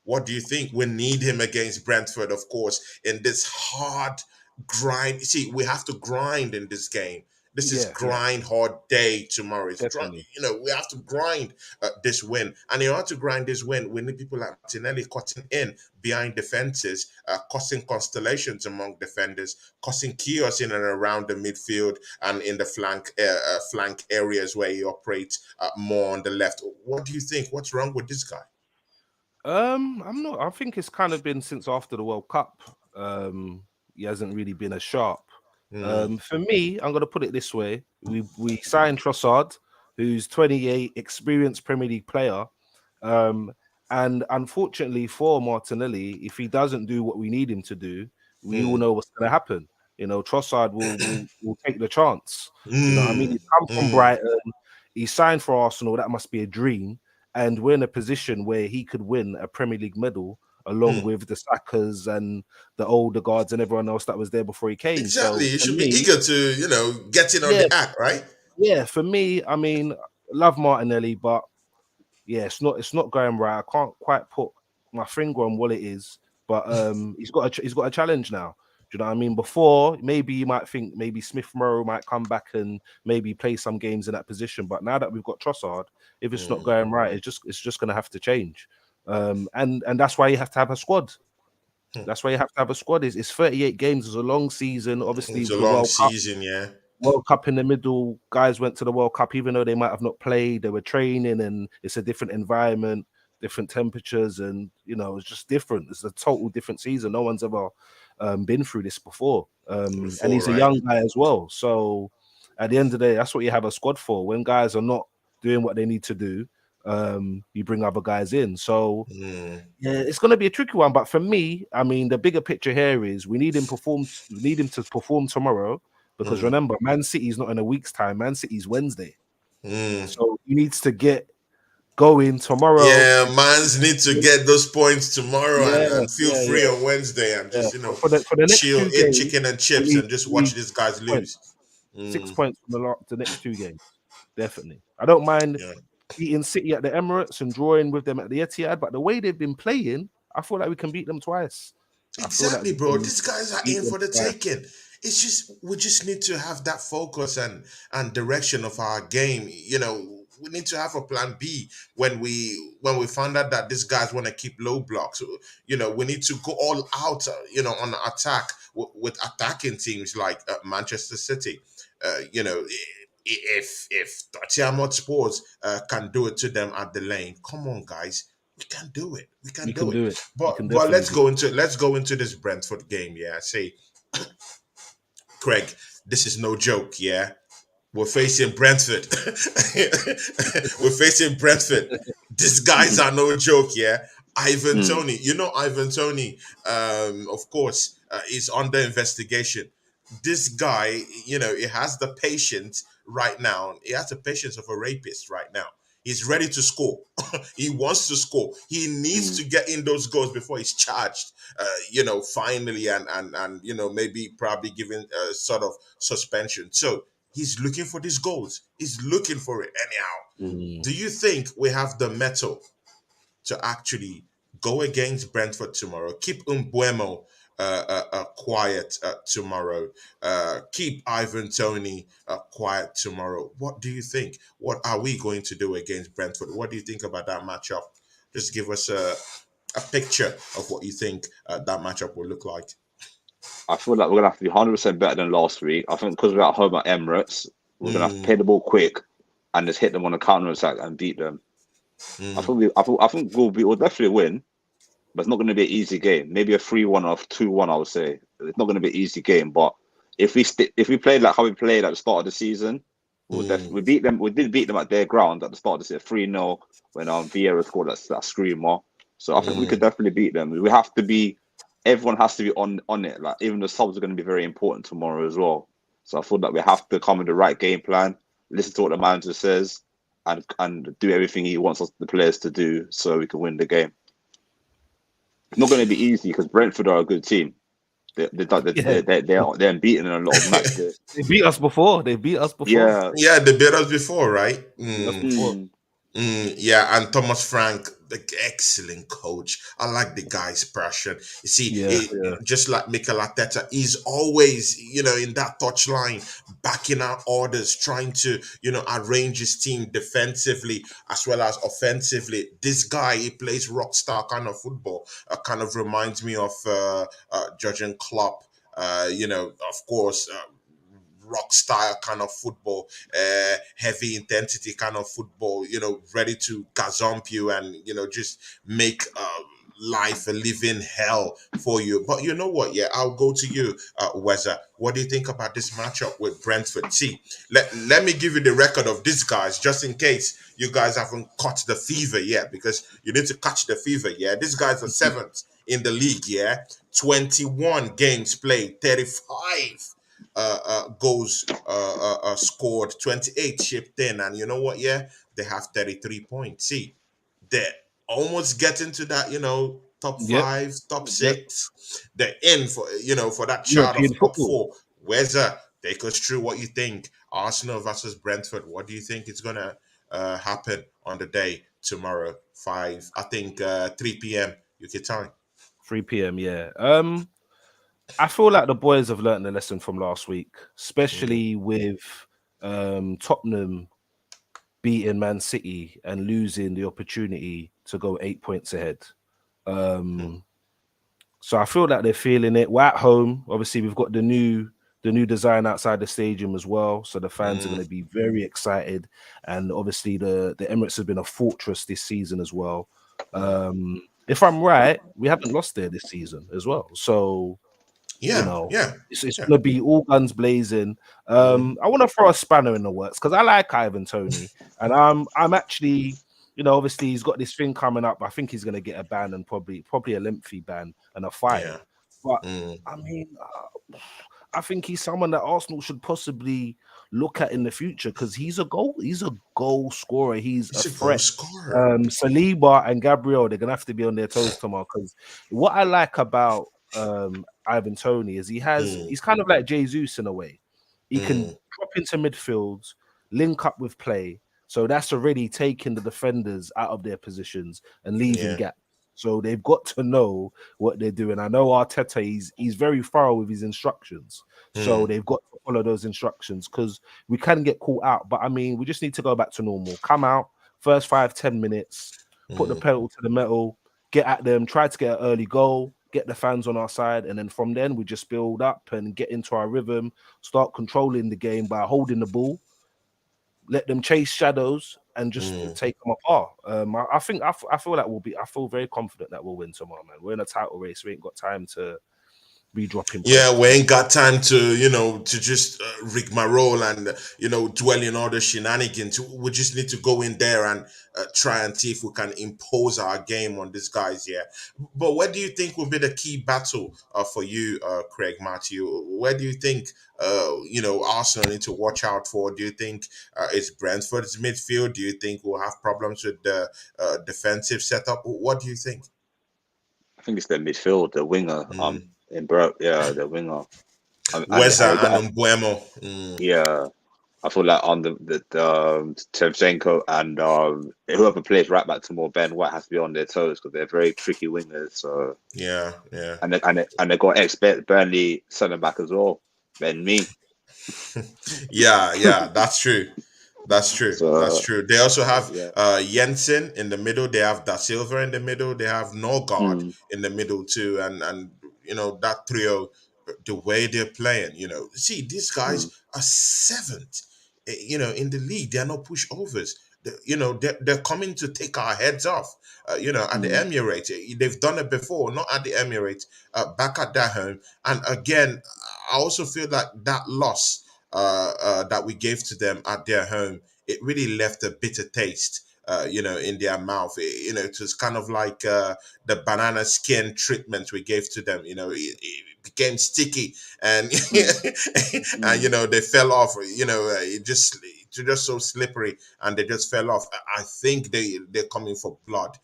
What do you think? We need him against Brentford, of course, in this hard grind. See, we have to grind in this game. This is Yeah, grind hard day tomorrow. definitely. We have to grind this win. And in order to grind this win, we need people like Martinelli cutting in behind defenses, causing constellations among defenders, causing chaos in and around the midfield and in the flank areas where he operates more on the left. What do you think? What's wrong with this guy? I'm not. I think it's kind of been since after the World Cup. He hasn't really been as sharp. For me, I'm gonna put it this way: we signed Trossard, who's 28, experienced Premier League player. And unfortunately for Martinelli, if he doesn't do what we need him to do, we all know what's gonna happen. Trossard will take the chance. I mean, he's come from Brighton, he signed for Arsenal. That must be a dream. And we're in a position where he could win a Premier League medal along with the Sakas and the older guards and everyone else that was there before he came. Exactly. So You for should be me, eager to, get in on yeah, the act, right? yeah. For me, I mean, love Martinelli, but yeah, it's not going right. I can't quite put my finger on what it is, but he's got a challenge now. Do you know what I mean? Before, maybe you might think maybe Smith Rowe might come back and maybe play some games in that position. But now that we've got Trossard, if it's not going right, it's just gonna have to change. And that's why you have to have a squad. That's why you have to have a squad. It's 38 games. It's a long season. Obviously, It's a the long World Cup. season, yeah. World Cup in the middle, guys went to the World Cup, even though they might have not played, they were training and it's a different environment, different temperatures, and it's just different. It's a total different season. No one's ever been through this before. And he's a Right? young guy as well. So at the end of the day, that's what you have a squad for. When guys are not doing what they need to do, you bring other guys in. So yeah, it's gonna be a tricky one. But for me, I mean, the bigger picture here is we need him to perform tomorrow. Because remember, ManCity is not in a week's time. ManCity's Wednesday. So he needs to get going tomorrow. Yeah, Mans need to get those points tomorrow and feel free Yeah. on Wednesday and just, For the next chill, two eat games, chicken and we chips need, and just we watch need these guys 6 points. lose. 6 points from the next two games. Definitely. I don't mind Yeah. beating City at the Emirates and drawing with them at the Etihad, but the way they've been playing, I feel like we can beat them twice. I feel like Exactly, we bro. can These guys are beat in them for the twice. taking. it's just we just need to have that focus and direction of our game. We need to have a plan B when we find out that these guys want to keep low blocks. We need to go all out. On the attack with attacking teams like Manchester City. If Tottenham Hotspurs can do it to them at the lane, come on, guys, we can do it. We can We do can it. do it. We But can but definitely do it. let's go into this Brentford game. Yeah, say, Craig, this is no joke. Yeah, we're facing Brentford. We're facing Brentford. These guys are no joke, yeah. Ivan Mm, Tony, Ivan Tony, of course, is under investigation. This guy, he has the patience right now. He has the patience of a rapist right now. He's ready to score. He wants to score. He needs mm, to get in those goals before he's charged. Finally, and maybe probably given a sort of suspension. So he's looking for these goals. He's looking for it anyhow. Mm. Do you think we have the mettle to actually go against Brentford tomorrow? Keep Umbuemo quiet tomorrow. Keep Ivan Tony quiet tomorrow. What do you think? What are we going to do against Brentford? What do you think about that matchup? Just give us a picture of what you think that matchup will look like. I feel like we're gonna have to be 100% better than last week. I think because we're at home at Emirates, we're gonna have to Mm, play the ball quick and just hit them on a counter attack and beat them. mm, I think we'll definitely win, but it's not going to be an easy game. Maybe a 3-1 or 2-1, I would say. It's not going to be an easy game, but if we played like how we played at the start of the season, mm, we beat them. We did beat them at their ground at the start of the season, 3-0 when Vieira scored that screamer. So I think we could mm. definitely beat them. We have to be. Everyone has to be on it. Like even the subs are going to be very important tomorrow as well. So I feel that we have to come with the right game plan, listen to what the manager says, and do everything he wants us the players to do so we can win the game. It's not going to be easy because Brentford are a good team. Yeah, They're unbeaten in a lot of matches. they beat us before. They beat us before. Yeah. Yeah, they beat us before, right? They beat us before. Mm, Yeah, and Thomas Frank, the excellent coach. I like the guy's passion. You see, Yeah, yeah. just like mikelarteta, he's always, in that touchline, backing out orders, trying to, arrange his team defensively as well as offensively. This guy, he plays rock star kind of football. Kind of reminds me of Jurgen Klopp. Of course. Rock style kind of football, heavy intensity kind of football, ready to gazump you and, just make life a living hell for you. But you know what? Yeah, I'll go to you, Wezza. What do you think about this matchup with Brentford? See, let me give you the record of these guys just in case you guys haven't caught the fever yet, because you need to catch the fever. Yeah, these guys are seventh in the league. Yeah, 21 games played, 35 goals scored, 28 shipped in, and you know what? Yeah, they have 33 points. See, they're almost getting to that, top Yep, five, top yep. six. They're in for that chart of European top football. four. Wezza, take us through what you think. Arsenal versus Brentford. What do you think is gonna happen on the day tomorrow? I think 3 p.m. UK time. 3 p.m. Yeah. I feel like the boys have learned the lesson from last week, Mm, especially with Tottenham beating Man City and losing the opportunity to go 8 points ahead. mm, Um, so I feel like they're feeling it. We're at home. Obviously, we've got the new design outside the stadium as well. So the fans are going mm, to be very excited. And obviously the Emirates has been a fortress this season as well. mm. If I'm right, we haven't lost there this season as well. So Yeah, yeah, it's yeah. gonna be all guns blazing. Mm, I want to throw a spanner in the works because I like Ivan Tony, and I'm actually, obviously he's got this thing coming up. I think he's gonna get a ban and probably a lengthy ban and a yeah. fine. But Mm. I mean, I think he's someone that Arsenal should possibly look at in the future because he's a goal scorer. He's a He's a goal threat. scorer. Saliba and Gabriel, they're gonna have to be on their toes tomorrow because what I like about Ivan Tony is Mm, he's kind of like Jesus in a way. He can mm, drop into midfield, link up with play. So that's already taking the defenders out of their positions and leaving yeah. gaps. So they've got to know what they're doing. I know Arteta, he's very thorough with his instructions. So they've got to follow those instructions because we can get caught out. But I mean, we just need to go back to normal. Come out, first 5-10 minutes, put the pedal to the metal, get at them, try to get an early goal, get the fans on our side. And then from then, we just build up and get into our rhythm, start controlling the game by holding the ball, let them chase shadows and just take them apart. I think I feel like I feel very confident that we'll win tomorrow, man. We're in a title race. We ain't got time to be dropping points. Yeah, we ain't got time to, to just rig my role and, dwell in all the shenanigans. We just need to go in there and try and see if we can impose our game on these guys. Yeah. But what do you think will be the key battle for you, Craig Matthew? Where do you think, Arsenal need to watch out for? Do you think it's Brentford's midfield? Do you think we'll have problems with the defensive setup? What do you think? I think it's the midfield, the winger. The winger. Wezza and Mbuemo. Yeah, I feel like on the Shevchenko and whoever plays right back tomorrow, Ben White has to be on their toes because they're very tricky wingers. So yeah, and they got expert Burnley centre back as well, Ben Mee. yeah, that's true. That's true. So, that's true. They also have Jensen in the middle. They have Da Silva in the middle. They have Norgard in the middle too. And that trio, the way they're playing, see, these guys are seventh, in the league. They're not pushovers. They're coming to take our heads off. At the Emirates, they've done it before, not at the Emirates, back at their home. And again, I also feel like that loss that we gave to them at their home, it really left a bitter taste, in their mouth. It was kind of like the banana skin treatment we gave to them. It became sticky and and they fell off. It's just so slippery and they just fell off. I think they're coming for blood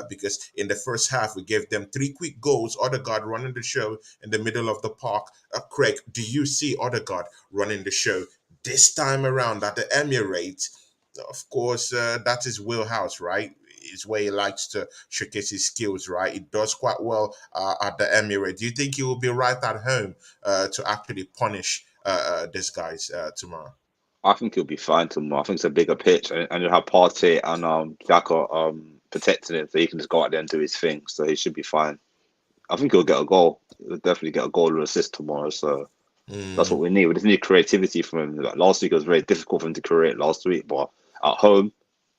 because in the first half we gave them 3 quick goals. Odegaard running the show in the middle of the park. Craig, do you see Odegaard running the show this time around at the Emirates? Of course, that's his wheelhouse, right? It's where he likes to showcase his skills, right? He does quite well at the Emirates. Do you think he will be right at home to actually punish these guys tomorrow? I think he'll be fine tomorrow. I think it's a bigger pitch, and you'll have Partey and Xhaka protecting him, so he can just go out there and do his thing. So he should be fine. I think he'll get a goal. He'll definitely get a goal or assist tomorrow. So that's what we need. We just need creativity from him. Like last week, it was very difficult for him to create last week, but at home,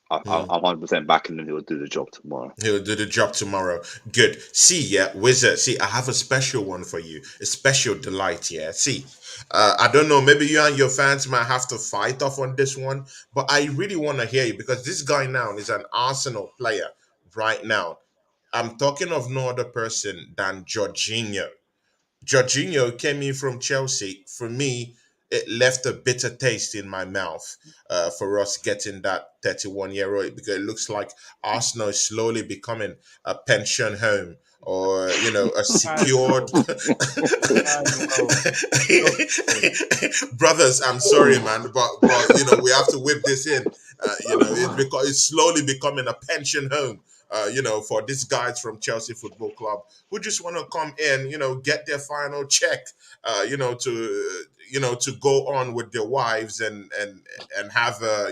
I'm 100% backing him. He'll do the job tomorrow. He'll do the job tomorrow. Good. See, Wizard. See, I have a special one for you. A special delight, yeah. See, I don't know. Maybe you and your fans might have to fight off on this one, but I really want to hear you because this guy now is an Arsenal player right now. I'm talking of no other person than Jorginho. Jorginho came in from Chelsea. For me, it left a bitter taste in my mouth for us getting that 31-year-old because it looks like Arsenal is slowly becoming a pension home or a secured brothers. I'm sorry, man, but we have to whip this in. It's because it's slowly becoming a pension home. For these guys from Chelsea Football Club who just want to come in, get their final check, to go on with their wives and have a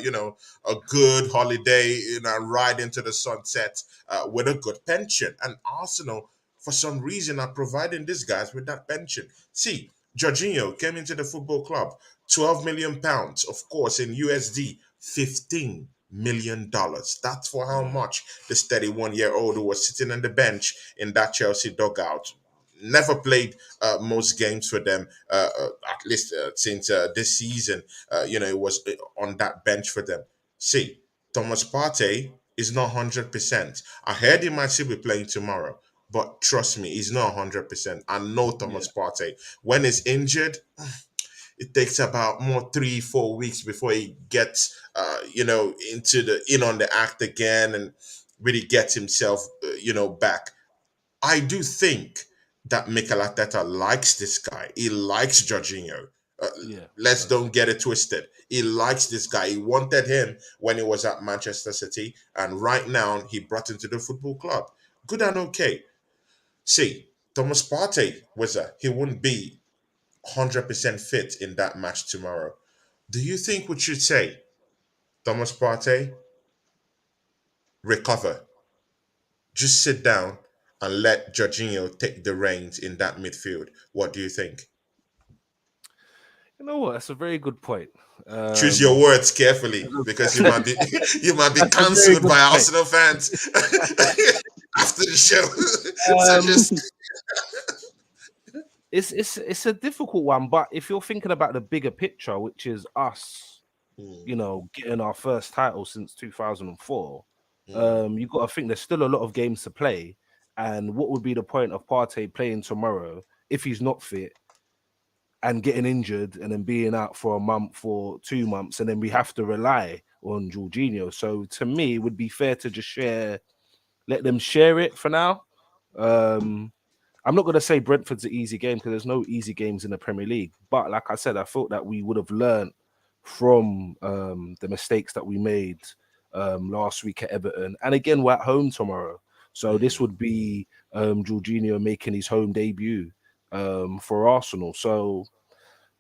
good holiday, and ride into the sunset with a good pension. And Arsenal, for some reason, are providing these guys with that pension. See, Jorginho came into the football club, £12 million, of course, in USD, $15 million. That's for how much this 31-year-old who was sitting on the bench in that Chelsea dugout. Never played most games for them, at least since this season. It was on that bench for them. See, Thomas Partey is not 100%. I heard he might still be playing tomorrow, but trust me, he's not 100%. I know Thomas Partey. When he's injured, it takes about more 3-4 weeks before he gets in on the act again and really gets himself back. I do think that Mikel Arteta likes this guy. He likes Jorginho. Let's don't get it twisted. He likes this guy. He wanted him when he was at Manchester City, and right now he brought him to the football club. good and okay. See, Thomas Partey Wezza, he wouldn't be 100% fit in that match tomorrow. Do you think we should say Thomas Partey recover, just sit down and let Jorginho take the reins in that midfield? What do you think? You know what? That's a very good point. Choose your words carefully because you might be you might be That's a very cancelled good by point. Arsenal fans after the show. So Um, just it's a difficult one, but if you're thinking about the bigger picture, which is us, mm, you know, getting our first title since 2004, mm, you got to think there's still a lot of games to play. And what would be the point of Partey playing tomorrow if he's not fit and getting injured and then being out for a month or 2 months, and then we have to rely on Jorginho? So to me, it would be fair to just let them share it for now. Um, I'm not going to say Brentford's an easy game because there's no easy games in the Premier League. But like I said, I thought that we would have learned from the mistakes that we made last week at Everton. And again, we're at home tomorrow. So this mm, would be Jorginho making his home debut for Arsenal. So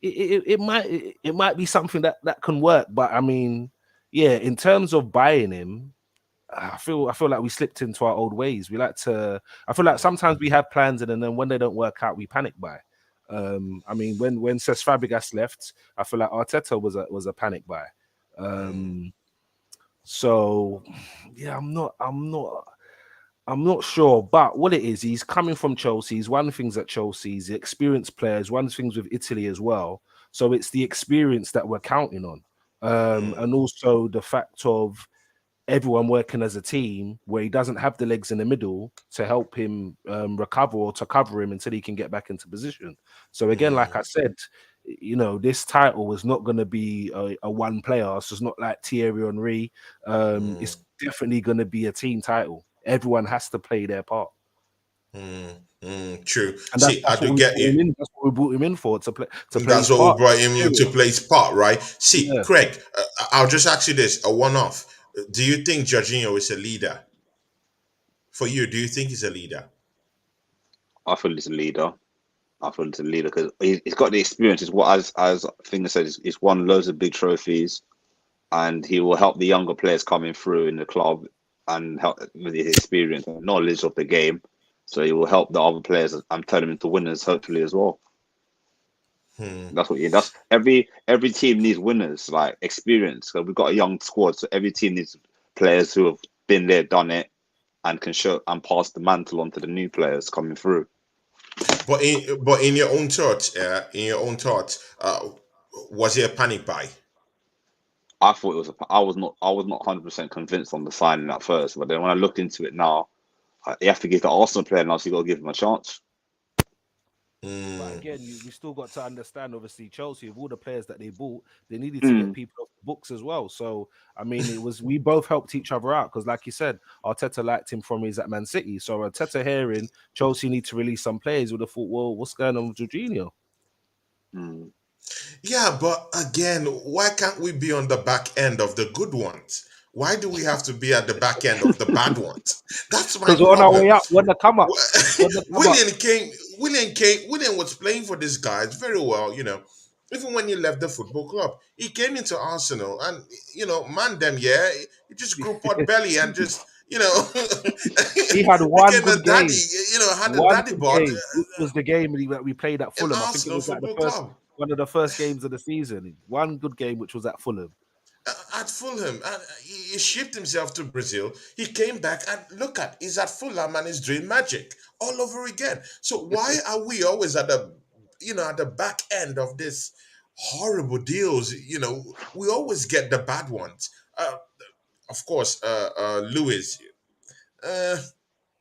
it might be something that can work. But I mean, yeah, in terms of buying him, I feel like we slipped into our old ways. We like to. I feel like mm, sometimes we have plans and then when they don't work out, we panic buy. I mean, when Cesc Fabregas left, I feel like Arteta was a panic buy. mm, Um, so yeah, I'm not sure. But what it is, he's coming from Chelsea. He's won things at Chelsea. He's an experienced player. He's won things with Italy as well. So it's the experience that we're counting on, mm, and also the fact of everyone working as a team where he doesn't have the legs in the middle to help him recover or to cover him until he can get back into position. So again, like I mm, said, you know, this title was not going to be a one player. So it's not like Thierry Henry. mm, It's definitely going to be a team title. Everyone has to play their part. true. And See, I that's what do we get brought you. him in. That's what we brought him in for, to play That's his what we part. brought him to play his part, right? See, Yeah. Craig, I'll just ask you this: a one-off. Do you think Jorginho is a leader for you? Do you think he's a leader? I feel he's a leader. I feel he's a leader because he's got the experience. Is what as Finger said, he's won loads of big trophies, and he will help the younger players coming through in the club and help with his experience and knowledge of the game. So he will help the other players and turn them into winners, hopefully as well. Hmm. That's what you. That's every team needs winners, like experience. So we've got a young squad, so every team needs players who have been there, done it, and can show and pass the mantle on to the new players coming through. But in your own thoughts, was it a panic buy? I thought it was. I was not 100% convinced on the signing at first, but then when I looked into it now, you have to give the Arsenal player now, so you got to give him a chance. But Mm. again, we still got to understand, obviously, Chelsea, of all the players that they bought, they needed to get Mm. people off the books as well. So, I mean, we both helped each other out because, like you said, Arteta liked him from his at ManCity. So, Arteta hearing Chelsea need to release some players would have thought, well, what's going on with Jorginho? Mm. Yeah, but again, why can't we be on the back end of the good ones? Why do we have to be at the back end of the bad ones? That's my Because we're on our problem. way up, when they come up, when they come up. William was playing for these guys very well, even when he left the football club. He came into Arsenal and, man, them, yeah, he just grew pot belly and just, He had one became a good daddy, game. had a One daddy good bod game, which was the game that we played at in Fulham. I think it Arsenal was like Football Club. one of the first games of the season. One good game, which was at Fulham. At Fulham, and he shipped himself to Brazil. He came back and he's at Fulham and he's doing magic all over again. So why are we always at the back end of this horrible deals? We always get the bad ones. Of course, Lewis. Uh,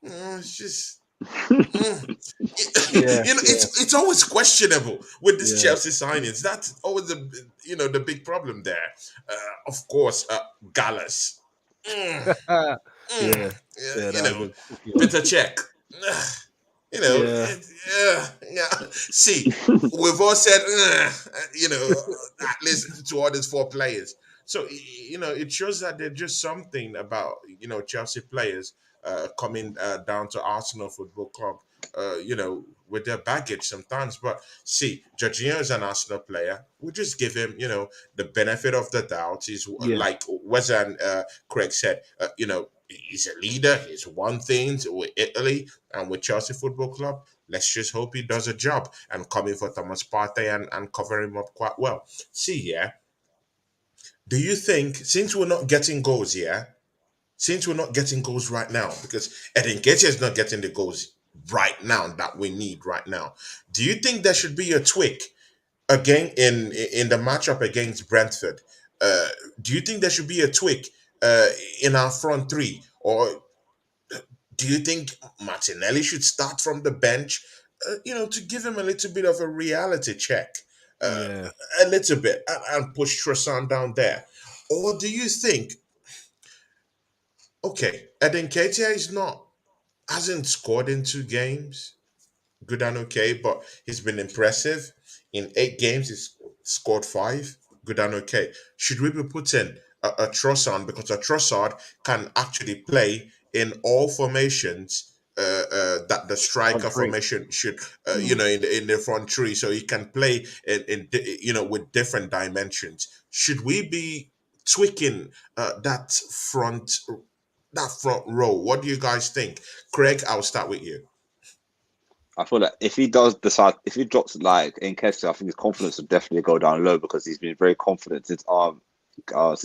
it's just. mm. Yeah, yeah, It's always questionable with this yeah. Chelsea signings. That's always the big problem there. Of course, Gallus. Mm, Yeah, mm, yeah, you that was know, a tricky one. Peter Cech. Yeah, Yeah. See, we've all said, at least to all these four players. So it shows that there's just something about Chelsea players coming down to Arsenal Football Club, with their baggage sometimes. But see, Jorginho is an Arsenal player. We just give him, the benefit of the doubt. He's Yeah. like Wezza and Craig said, he's a leader. He's won things with Italy and with Chelsea Football Club. Let's just hope he does a job and come in for Thomas Partey and cover him up quite well. See, yeah. Do you think, since we're not getting goals, since we're not getting goals right now, because nketiah is not getting the goals right now that we need right now, do you think there should be a tweak again in the matchup against Brentford? Uh, do you think there should be a tweak in our front three, or do you think Martinelli should start from the bench? To give him a little bit of a reality check, uh, Yeah. a little bit, and push Trossard down there, or do you think, okay, nketiah is not hasn't scored in 2 games, good and okay, but he's been impressive. In 8 games, he's scored 5, good and okay. Should we be putting a Trossard, because a Trossard can actually play in all formations that the On striker three. formation should, Mm. in the front three, so he can play with different dimensions. Should we be tweaking that front row? What do you guys think? Craig, I'll start with you. I feel like if he does decide, if he drops like Nketiah, I think his confidence will definitely go down low because he's been very confident since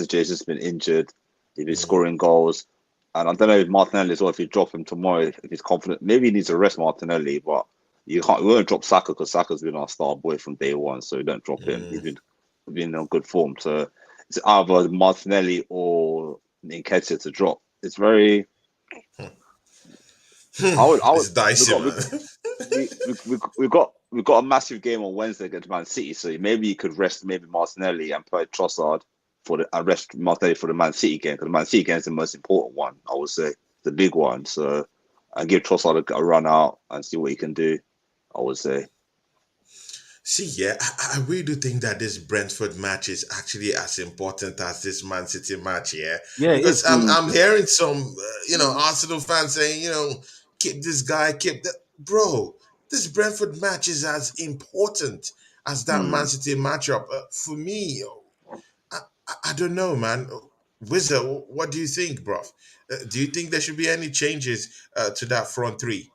Jesus been injured. He's been scoring goals, and I don't know if Martinelli as well. If you drop him tomorrow, if he's confident, maybe he needs to rest Martinelli, but you can't. We won't drop Saka because Saka's been our star boy from day one, so we don't drop him. He's been in good form, so it's either Martinelli or Nketiah to drop. It's very. It's dicey, man. We've got a massive game on Wednesday against Man City, so maybe you could rest maybe Martinelli and play Trossard and rest Martinelli for the Man City game, because the Man City game is the most important one, I would say, the big one. So and give Trossard a run out and see what he can do, I would say. See, yeah, I really do think that this Brentford match is actually as important as this Man City match, yeah. Yeah, it Because is. I'm hearing some, Arsenal fans saying, keep this guy, keep that. Bro, this Brentford match is as important as that Man City matchup. For me, I don't know, man. Wizard, what do you think, bro? Do you think there should be any changes to that front three?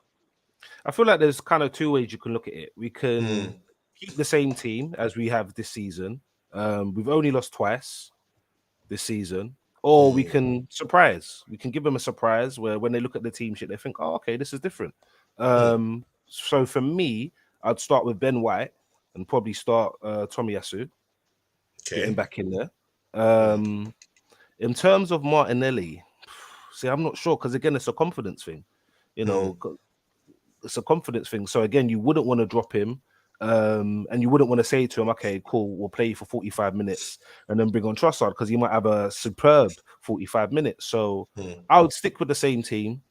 I feel like there's kind of 2 ways you can look at it. We can Mm, keep the same team as we have this season. We've only lost twice this season. Or we mm, can surprise. We can give them a surprise where when they look at the team sheet, they think, oh, okay, this is different. mm. So for me, I'd start with Ben White and probably start Tomiyasu, get him Okay. back in there. Mm, In terms of Martinelli, see, I'm not sure because again, it's a confidence thing. You mm, know, it's a confidence thing. So again, you wouldn't want to drop him. And you wouldn't want to say to him, okay, cool, we'll play you for 45 minutes and then bring on Trossard because he might have a superb 45 minutes. So mm. I would stick with the same team.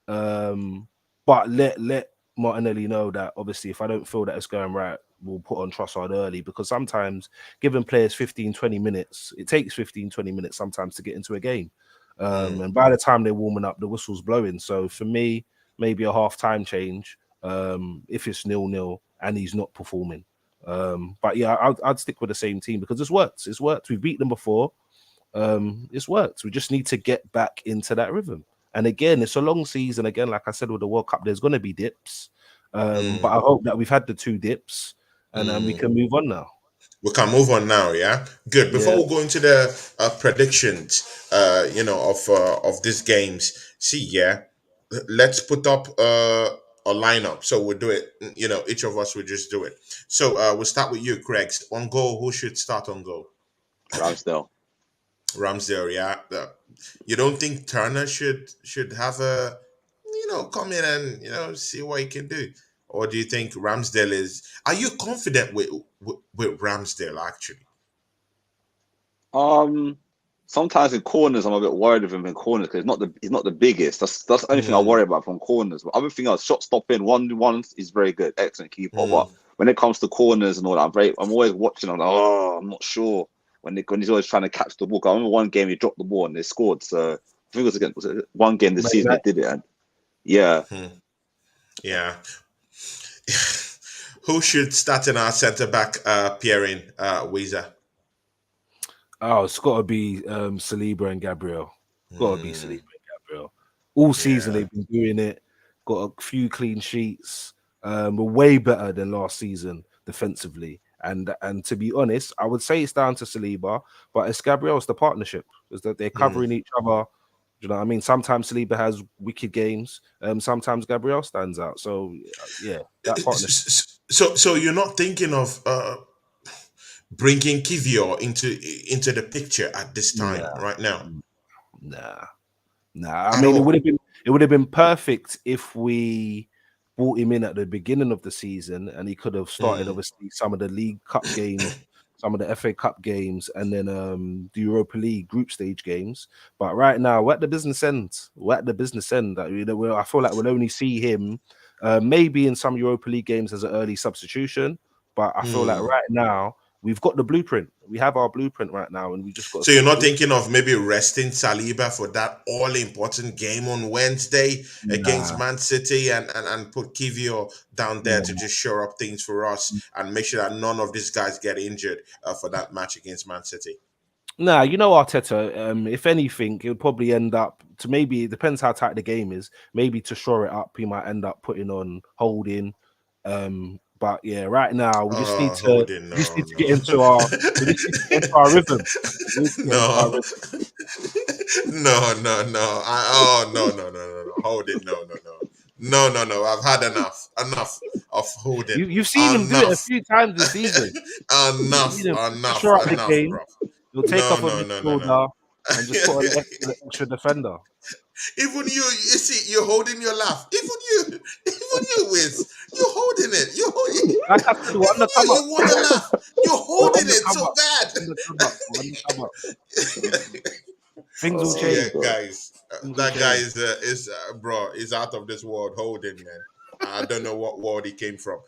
But let Martinelli know that obviously if I don't feel that it's going right, we'll put on Trossard early, because sometimes giving players 15-20 minutes, it takes 15-20 minutes sometimes to get into a game. And by the time they're warming up, the whistle's blowing. So for me, maybe a half-time change if it's 0-0 and he's not performing. But yeah, I'd stick with the same team because it's worked. It's worked. We've beat them before. It's worked. We just need to get back into that rhythm. And again, it's a long season. Again, like I said, with the World Cup, there's going to be dips. But I hope that we've had the 2 dips and we can move on now. We can move on now, yeah. Good. Before Yeah. we go into the predictions, of these games, see, yeah, let's put up a lineup. So we'll do it. Each of us will just do it. So we'll start with you, Craig. On goal, who should start on goal? Ramsdale. Ramsdale, yeah. You don't think Turner should have a, come in and see what he can do, or do you think Ramsdale is? Are you confident with Ramsdale actually? Sometimes in corners, I'm a bit worried of him in corners because he's not the biggest. That's the only thing I worry about from corners. But everything else, shot stopping, one is very good, excellent keeper. But when it comes to corners and all that, I'm always watching. I'm like, oh, I'm not sure when he's always trying to catch the ball. I remember one game he dropped the ball and they scored. So I think was it one game this season they did it. And yeah. Yeah. Who should start in our centre back pairing, Wezza? Oh, it's got to be Saliba and Gabriel. Got to be Saliba and Gabriel. All season they've been doing it. Got a few clean sheets. We're way better than last season defensively. And to be honest, I would say it's down to Saliba, but it's Gabriel's the partnership. Is that they're covering each other. You know what I mean? Sometimes Saliba has wicked games. Sometimes Gabriel stands out. So yeah, that partnership. So you're not thinking of bringing Kivior into the picture at this time right now? Nah. I mean, it would have been perfect if we brought him in at the beginning of the season and he could have started obviously some of the League Cup games, some of the FA Cup games, and then the Europa League group stage games. But right now, we're at the business end. I feel like we'll only see him maybe in some Europa League games as an early substitution. But I feel like right now we've got the blueprint. We have our blueprint right now, and we just got. So you're not thinking of maybe resting Saliba for that all-important game on Wednesday against ManCity and put Kivior down there to just shore up things for us and make sure that none of these guys get injured for that match against ManCity? Nah, you know Arteta, if anything, he'll probably end up to maybe, it depends how tight the game is, maybe to shore it up, he might end up putting on Holding. But yeah, right now we just need to get into our rhythm. No. Holding, no. I've had enough of Holding. You've seen him do it a few times this season. enough, bro. You'll take up a midfielder and just put an extra defender. Even you see, you're holding your laugh. Even you, Wiz, you're holding it. You're holding it. Like I said, you want to laugh. You're holding it so bad. Things will change, guys. That guy is out of this world. Holding, man. I don't know what world he came from.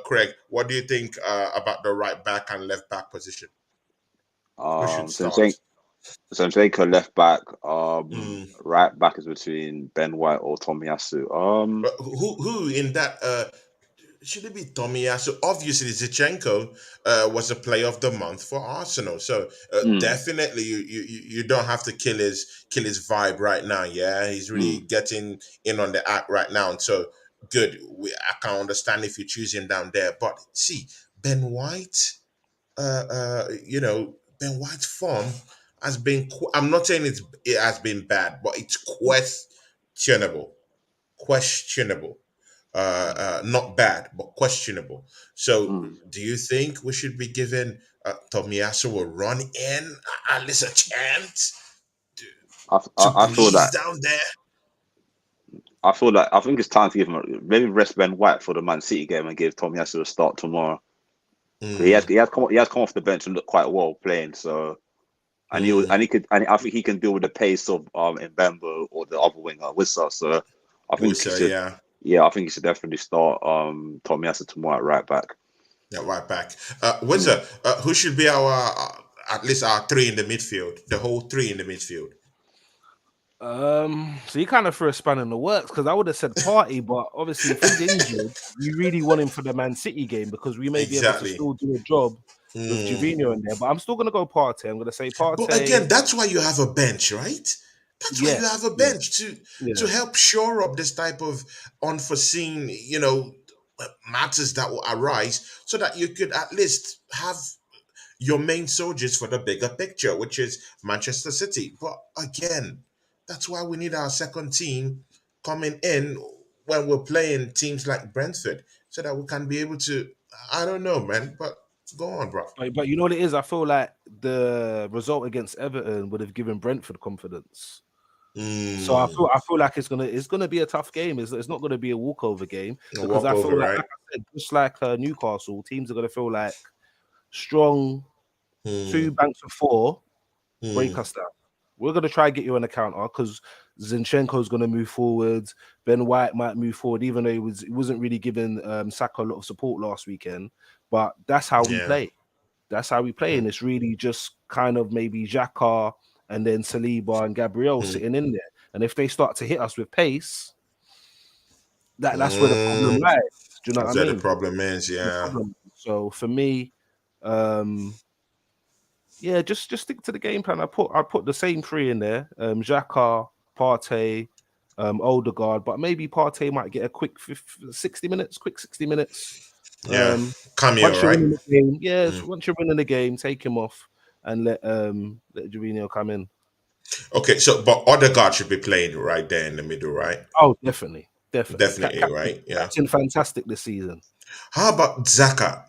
Craig, what do you think about the right back and left back position? Who should start? So Jacob left back, right back is between Ben White or Tomiyasu. Who in that? Should it be Tomiyasu? Obviously, Zinchenko was a player of the month for Arsenal, so definitely you don't have to kill his vibe right now. Yeah, he's really getting in on the act right now, and so good. I can understand if you choose him down there, but see Ben White, Ben White's form has been. I'm not saying it has been bad, but it's questionable. Not bad, but questionable. So, do you think we should be giving Tomiyasu a run in, at least a chance I feel that down there? I think it's time to give him maybe rest Ben White for the Man City game and give Tomiyasu a start tomorrow. He has come off the bench and looked quite well playing. So, I think he can deal with the pace of Mbembo or the other winger Wezza. So, I think I think he should definitely start Tomiyasu tomorrow at right back. Yeah, right back. Wezza, who should be our at least our three in the midfield? The whole three in the midfield. So you kind of threw a span in the works because I would have said Party, but obviously if he's injured, you really want him for the Man City game because we may be able to still do a job with Jorginho in there. But I'm still going to go Partey. I'm going to say Partey. But again, that's why you have a bench, right? That's why you have a bench to help shore up this type of unforeseen, matters that will arise, so that you could at least have your main soldiers for the bigger picture, which is Manchester City. But again, that's why we need our second team coming in when we're playing teams like Brentford, so that we can be able to. I don't know, man, but go on, bro. But you know what it is? I feel like the result against Everton would have given Brentford confidence. So I feel like it's gonna be a tough game. It's not gonna be a walkover game because I feel like I said, just like Newcastle, teams are gonna feel like strong 2 banks of 4 break us down. We're gonna try and get you on the counter because Zinchenko's gonna move forward. Ben White might move forward, even though he wasn't really giving Saka a lot of support last weekend. But that's how we play. That's how we play, and it's really just kind of maybe Xhaka and then Saliba and Gabriel sitting in there. And if they start to hit us with pace, that's where the problem lies. Do you know what I That's where mean? the problem is, yeah. So for me, yeah, just stick to the game plan. I put the same three in there: Xhaka, Partey, Odegaard. But maybe Partey might get a quick 60 minutes. Yeah, cameo, Once you're right? winning the game, once you're winning the game, take him off and let Jorginho come in. Okay, so but Odegaard should be playing right there in the middle, right? Oh, definitely. Definitely, right? Yeah. Captain fantastic this season. How about Zaka?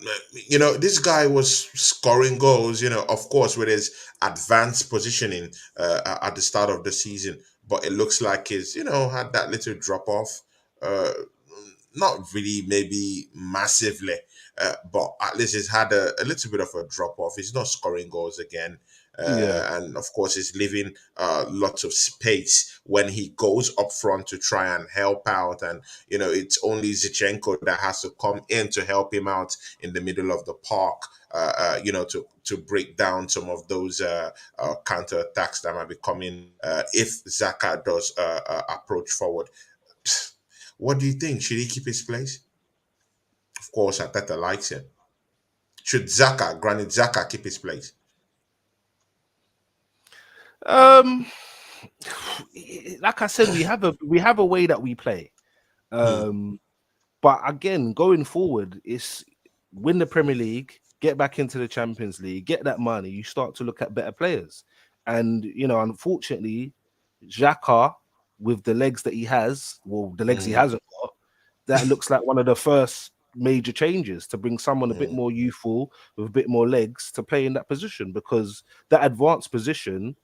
You know, this guy was scoring goals, you know, of course, with his advanced positioning at the start of the season. But it looks like he's, you know, had that little drop off. Uh, Not really, maybe massively, but at least he's had a little bit of a drop off. He's not scoring goals again. Yeah. And of course, he's leaving lots of space when he goes up front to try and help out. And, you know, it's only Zinchenko that has to come in to help him out in the middle of the park, you know, to break down some of those counter attacks that might be coming if Zaka does approach forward. What do you think? Should he keep his place? Of course, Arteta likes him. Should Granit Xhaka, keep his place? Like I said, we have a way that we play. But again, going forward, it's win the Premier League, get back into the Champions League, get that money. You start to look at better players, and you know, unfortunately, Xhaka, with the legs that he has, well, the legs he hasn't got, that looks like one of the first major changes to bring someone a bit more youthful with a bit more legs to play in that position, because that advanced position,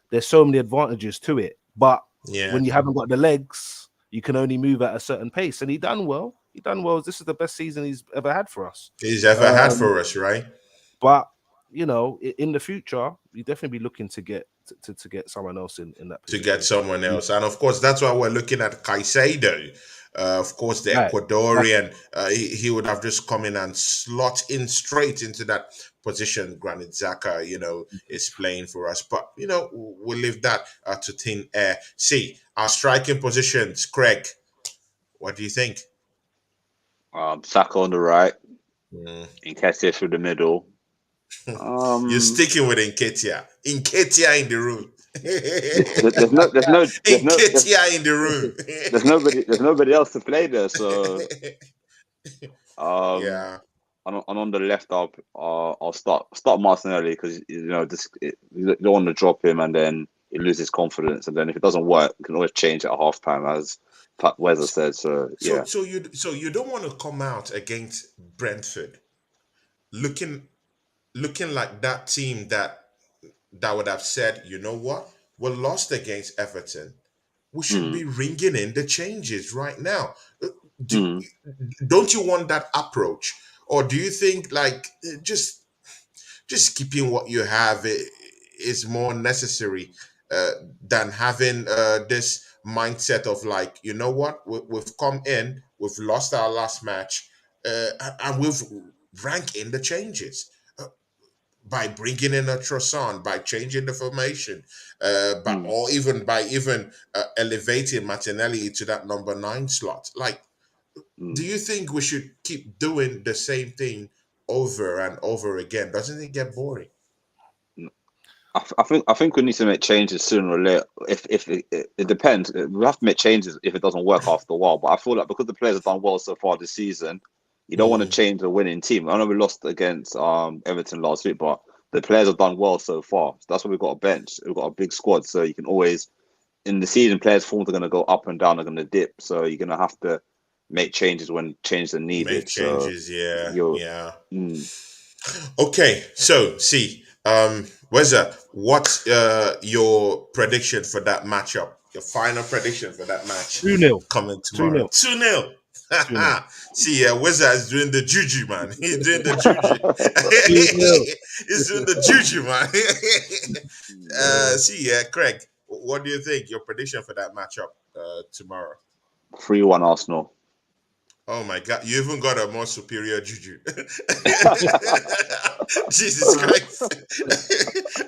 there's so many advantages to it. But when you haven't got the legs, you can only move at a certain pace. And he done well. This is the best season he's ever had for us. He's ever had for us, right? But you know, in the future, you definitely be looking to get to get someone else in that position. To get someone else. And of course, that's why we're looking at Caicedo. Of course, the Ecuadorian, he would have just come in and slot in straight into that position. Granit Xhaka, you know, is playing for us. But, you know, we'll leave that to thin air. See, our striking positions, Craig, what do you think? Saka on the right, Nketiah through the middle. You're sticking with Nketiah. Nketiah in the room. There's no Nketiah in the room. There's nobody else to play there. So yeah. And on the left, I'll start Martinelli, because you know you don't want to drop him and then he loses confidence, and then if it doesn't work, you can always change at half time, as Wezza said. So yeah. So you don't want to come out against Brentford looking like that team that would have said, you know what, we're lost against Everton. We should be ringing in the changes right now. Don't you want that approach, or do you think like just keeping what you have is more necessary than having this mindset of like, you know what, we've come in, we've lost our last match, and we've ranked in the changes by bringing in a trossard, by changing the formation, or even by elevating Martinelli to that number 9 slot. Like, do you think we should keep doing the same thing over and over again? Doesn't it get boring? I think we need to make changes sooner or later. If it depends, we have to make changes if it doesn't work after a while. But I feel like because the players have done well so far this season, you don't want to change the winning team. I know we lost against Everton last week, but the players have done well so far. So that's why we've got a bench. We've got a big squad, so you can always, in the season, players' forms are going to go up and down, are going to dip. So you're going to have to make changes when changes are needed. Make changes, so, yeah. Okay, so see, Wezza, what's your prediction for that matchup? Your final prediction for that match? 2-0 coming tomorrow. 2-0. See, Wezza is doing the juju, man. He's doing the juju. He's doing the juju, man. Craig, what do you think? Your prediction for that matchup tomorrow? 3-1 Arsenal. Oh my God, you even got a more superior juju. Jesus Christ.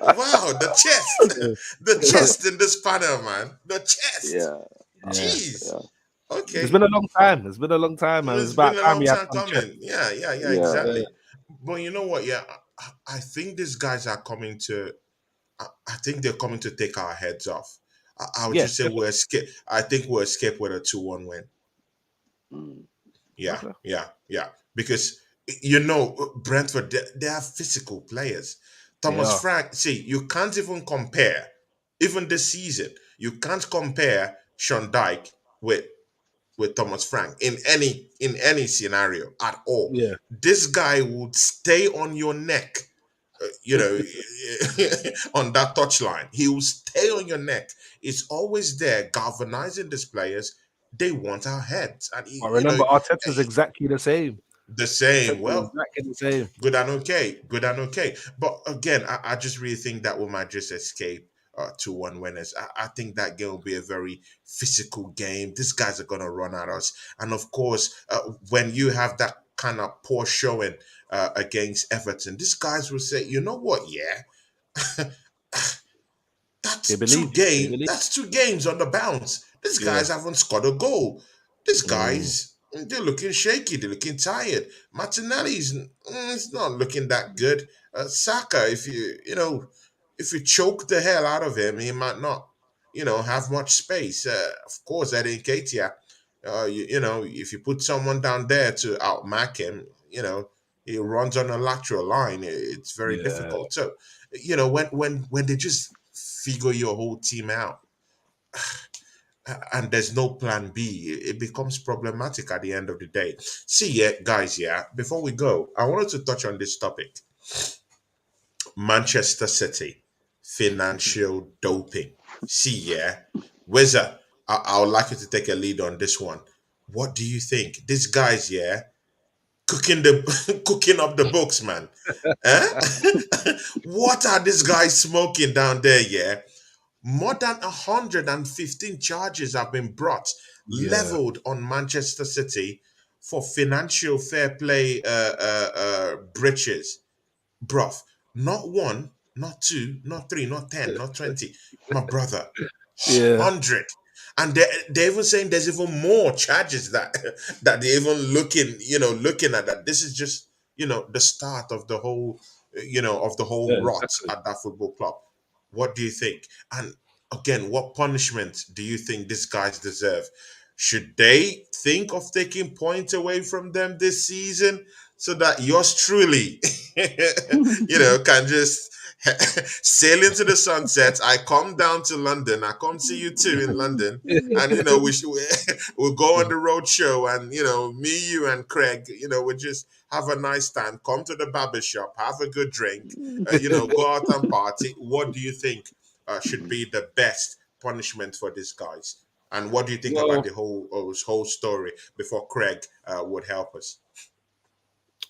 Wow, the chest in this panel, man. The chest. Jeez. Okay. It's been a long time. It's been a long time, man. It's It's been about a time long we had time some chest. coming. Yeah, exactly. But you know what? Yeah, I think these guys are coming to. I think they're coming to take our heads off. I would just say we're escape. I think we'll escape with a 2-1 win. Yeah, Because Brentford, they are physical players. Thomas Frank, see, you can't even compare. Even this season, you can't compare Sean Dyche with Thomas Frank in any scenario at all. Yeah. This guy would stay on your neck, on that touchline. He will stay on your neck. It's always there, galvanizing these players. They want our heads, and I remember Arteta's exactly the same. The same. Well, exactly the same. Good and okay. But again, I just really think that we might just escape 2-1 winners. I think that game will be a very physical game. These guys are going to run at us. And of course, when you have that kind of poor showing against Everton, these guys will say, you know what, that's two games on the bounce. These guys haven't scored a goal. These guys, they're looking shaky. They're looking tired. Martinelli's it's not looking that good. Saka, if you choke the hell out of him, he might not, have much space. Of course, at nketiah, if you put someone down there to outmark him, he runs on a lateral line. It's very difficult. So, when they just figure your whole team out, and there's no plan B, it becomes problematic at the end of the day. See, guys, before we go, I wanted to touch on this topic. Manchester City, financial doping. See, Wezza, I would like you to take a lead on this one. What do you think? These guys, cooking up the books, man. What are these guys smoking down there, More than 115 charges have been brought, leveled on Manchester City for financial fair play breaches. Bruv, not one, not two, not three, not 10, not 20. My brother, 100. And they're even saying there's even more charges that they're even looking at that. This is just, the start of the whole, rot at that football club. What do you think? And again, what punishment do you think these guys deserve? Should they think of taking points away from them this season so that yours truly, can just sail into the sunset? I come down to London. I come see you too in London, and we'll go on the road show, and me, you, and Craig, we just have a nice time. Come to the barber shop, have a good drink, go out and party. What do you think should be the best punishment for these guys? And what do you think about the whole story before Craig would help us?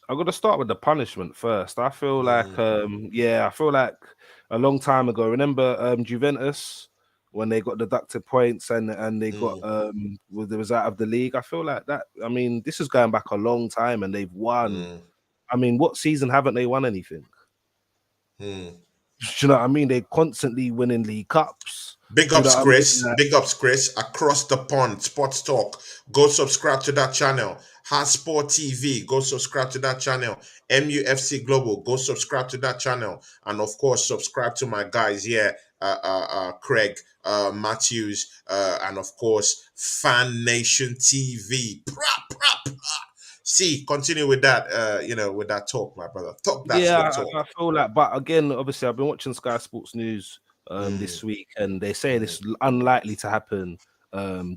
I'm gonna start with the punishment first. I feel like, I feel like a long time ago. Remember, Juventus, when they got deducted points and they got they was out of the league. I feel like that. I mean, this is going back a long time, and they've won. I mean, what season haven't they won anything? Do you know what I mean? They're constantly winning league cups. Big ups, Chris. Big ups, Chris. Across the pond, Sports Talk. Go subscribe to that channel. Sport TV. Go subscribe to that channel. MUFC Global. Go subscribe to that channel. And of course, subscribe to my guys here, Craig, Matthews, and of course, Fan Nation TV. See, continue with that, with that talk, my brother. Talk. I feel like, but again, obviously, I've been watching Sky Sports News this week, and they say it's unlikely to happen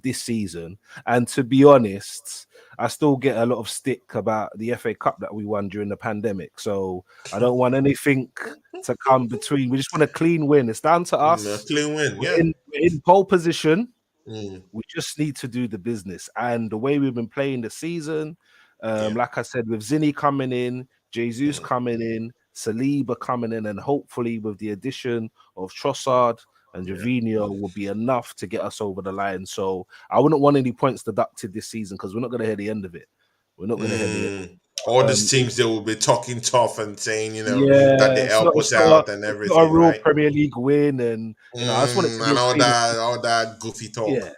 this season. And to be honest, I still get a lot of stick about the FA Cup that we won during the pandemic. So I don't want anything to come between. We just want a clean win. It's down to us. A clean win, we're in pole position. We just need to do the business. And the way we've been playing the season, like I said, with Zinni coming in, Jesus coming in, Saliba coming in, and hopefully with the addition of Trossard and Jorginho will be enough to get us over the line. So I wouldn't want any points deducted this season because we're not going to hear the end of it. We're not going to hear the end. all these teams, they will be talking tough and saying, that they Yeah, help us out and it's not a everything, real right? Premier League win, and I just want it to be And a all that goofy talk. yeah,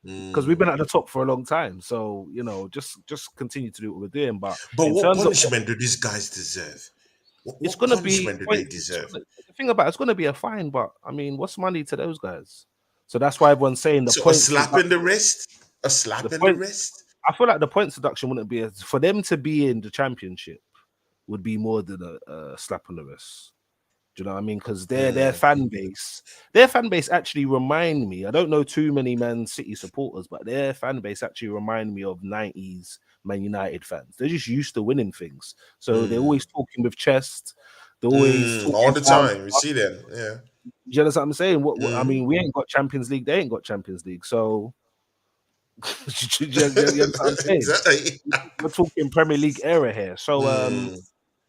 because we've been at the top for a long time. So just continue to do what we're doing. But But in what terms of punishment do these guys deserve? it's What gonna be punishment do they deserve? the thing about it's gonna be a fine. But I mean, what's money to those guys? So that's why everyone's saying the So a points. slap in the wrist? A The slap in the point. wrist? I feel like the points deduction wouldn't be for them to be in the championship would be more than a slap on the wrist. Do you know what I mean? Because their fan base actually remind me. I don't know too many Man City supporters, but their fan base actually remind me of 90s Man United fans. They're just used to winning things, so they're always talking with chest. They're always All talking the loud. time. We see them. Yeah. Do you know what I'm saying? What I mean, we ain't got Champions League. They ain't got Champions League. So you understand what I'm saying? Exactly. We're talking Premier League era here. So Mm,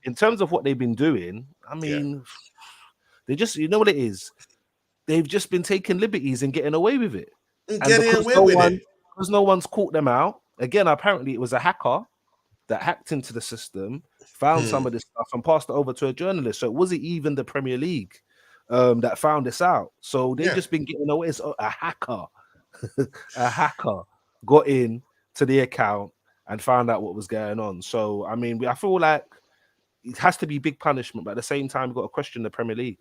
in terms of what they've been doing, I yeah. mean, they just what it is. They've just been taking liberties and getting away with it. And Getting away with it. because no one's caught them out, again, apparently it was a hacker that hacked into the system, found some of this stuff and passed it over to a journalist. So it wasn't even the Premier League that found this out. So they've just been getting away. It's a hacker. A hacker got in to the account and found out what was going on. So I mean, I feel like it has to be big punishment, but at the same time, we've got to question the Premier League.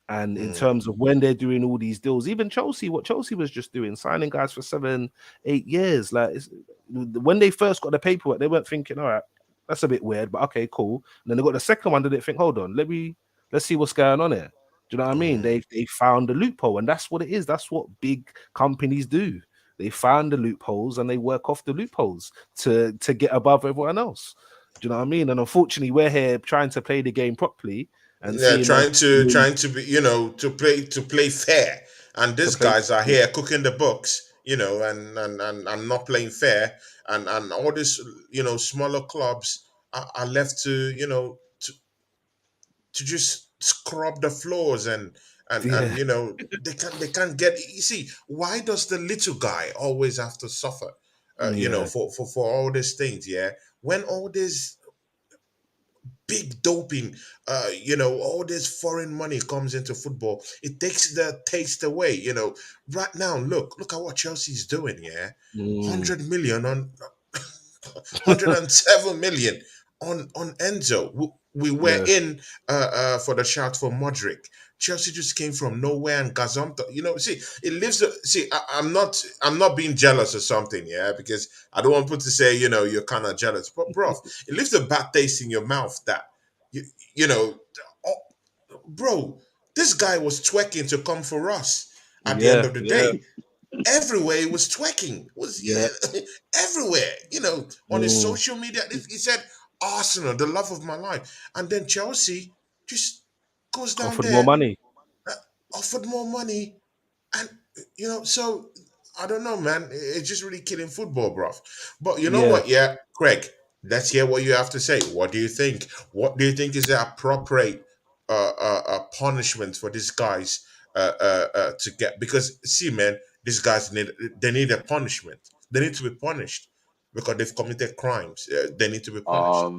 And in terms of when they're doing all these deals, even Chelsea, what Chelsea was just doing, signing guys for 7-8 years. Like when they first got the paperwork, they weren't thinking, all right, that's a bit weird, but okay, cool. And then they got the second one, they didn't think, hold on, let's see what's going on here. Do you know what I mean? They found the loophole, and that's what it is. That's what big companies do. They find the loopholes and they work off the loopholes to get above everyone else. Do you know what I mean? And unfortunately, we're here trying to play the game properly and seeing trying to be, to play fair. And to these play. guys are here cooking the books, and not playing fair. And all these, smaller clubs are left to just scrub the floors and Yeah, they can't get. You see, why does the little guy always have to suffer yeah, for all these things, yeah, when all this big doping, all this foreign money comes into football, it takes the taste away. Right now, look at what Chelsea's doing, yeah. 100 million on 107 million on Enzo. We were yeah, in for the shout for Mudryk. Chelsea just came from nowhere and Gazumta. See, it lives. See, I'm not being jealous or something, yeah, because I don't want people to say, you're kind of jealous. But bro, it leaves a bad taste in your mouth that you, you know, oh, bro, this guy was twerking to come for us. At the end yeah, of the yeah, day, everywhere he was twerking, was yeah. everywhere, on his Mm. social media. He said Arsenal, the love of my life, and then Chelsea just goes down Offered more there, money. uh, offered more money, and so I don't know, man. It's just really killing football, bruv. But you know Yeah. what? Yeah, Craig, let's hear what you have to say. What do you think? What do you think is the appropriate punishment for these guys to get? Because see, man, these guys need a punishment. They need to be punished because they've committed crimes. They need to be punished.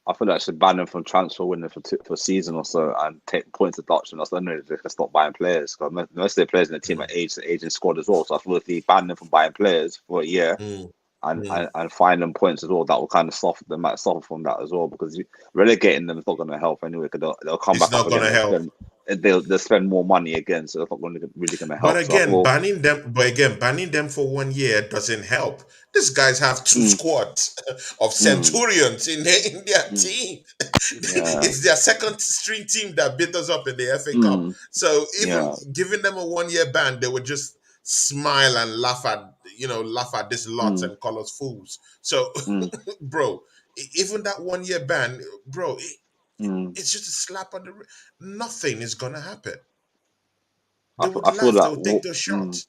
I feel like I should ban them from transfer window for a season or so and take points deduction. I don't know if they can stop buying players because most of the players in the team are aging squad as well. So I feel if they ban them from buying players for a year Mm, and mm. find them points as well, that will kind of soften them, might suffer from that as well because relegating them is not going to help anyway because they'll come It's back up not again gonna and help. they'll spend more money again. So it's not really going to But help. So I again, feel, banning them for 1 year doesn't help. These guys have two mm, squads of mm, centurions in their mm, team. yeah, It's their second string team that beat us up in the FA Cup. mm, So even yeah, giving them a 1 year ban, they would just smile and laugh at this lot mm, and call us fools. So, mm, bro, even that 1 year ban, bro, mm. it's just a slap on the. Nothing is gonna happen. They would I feel laugh. They that. would take those shots.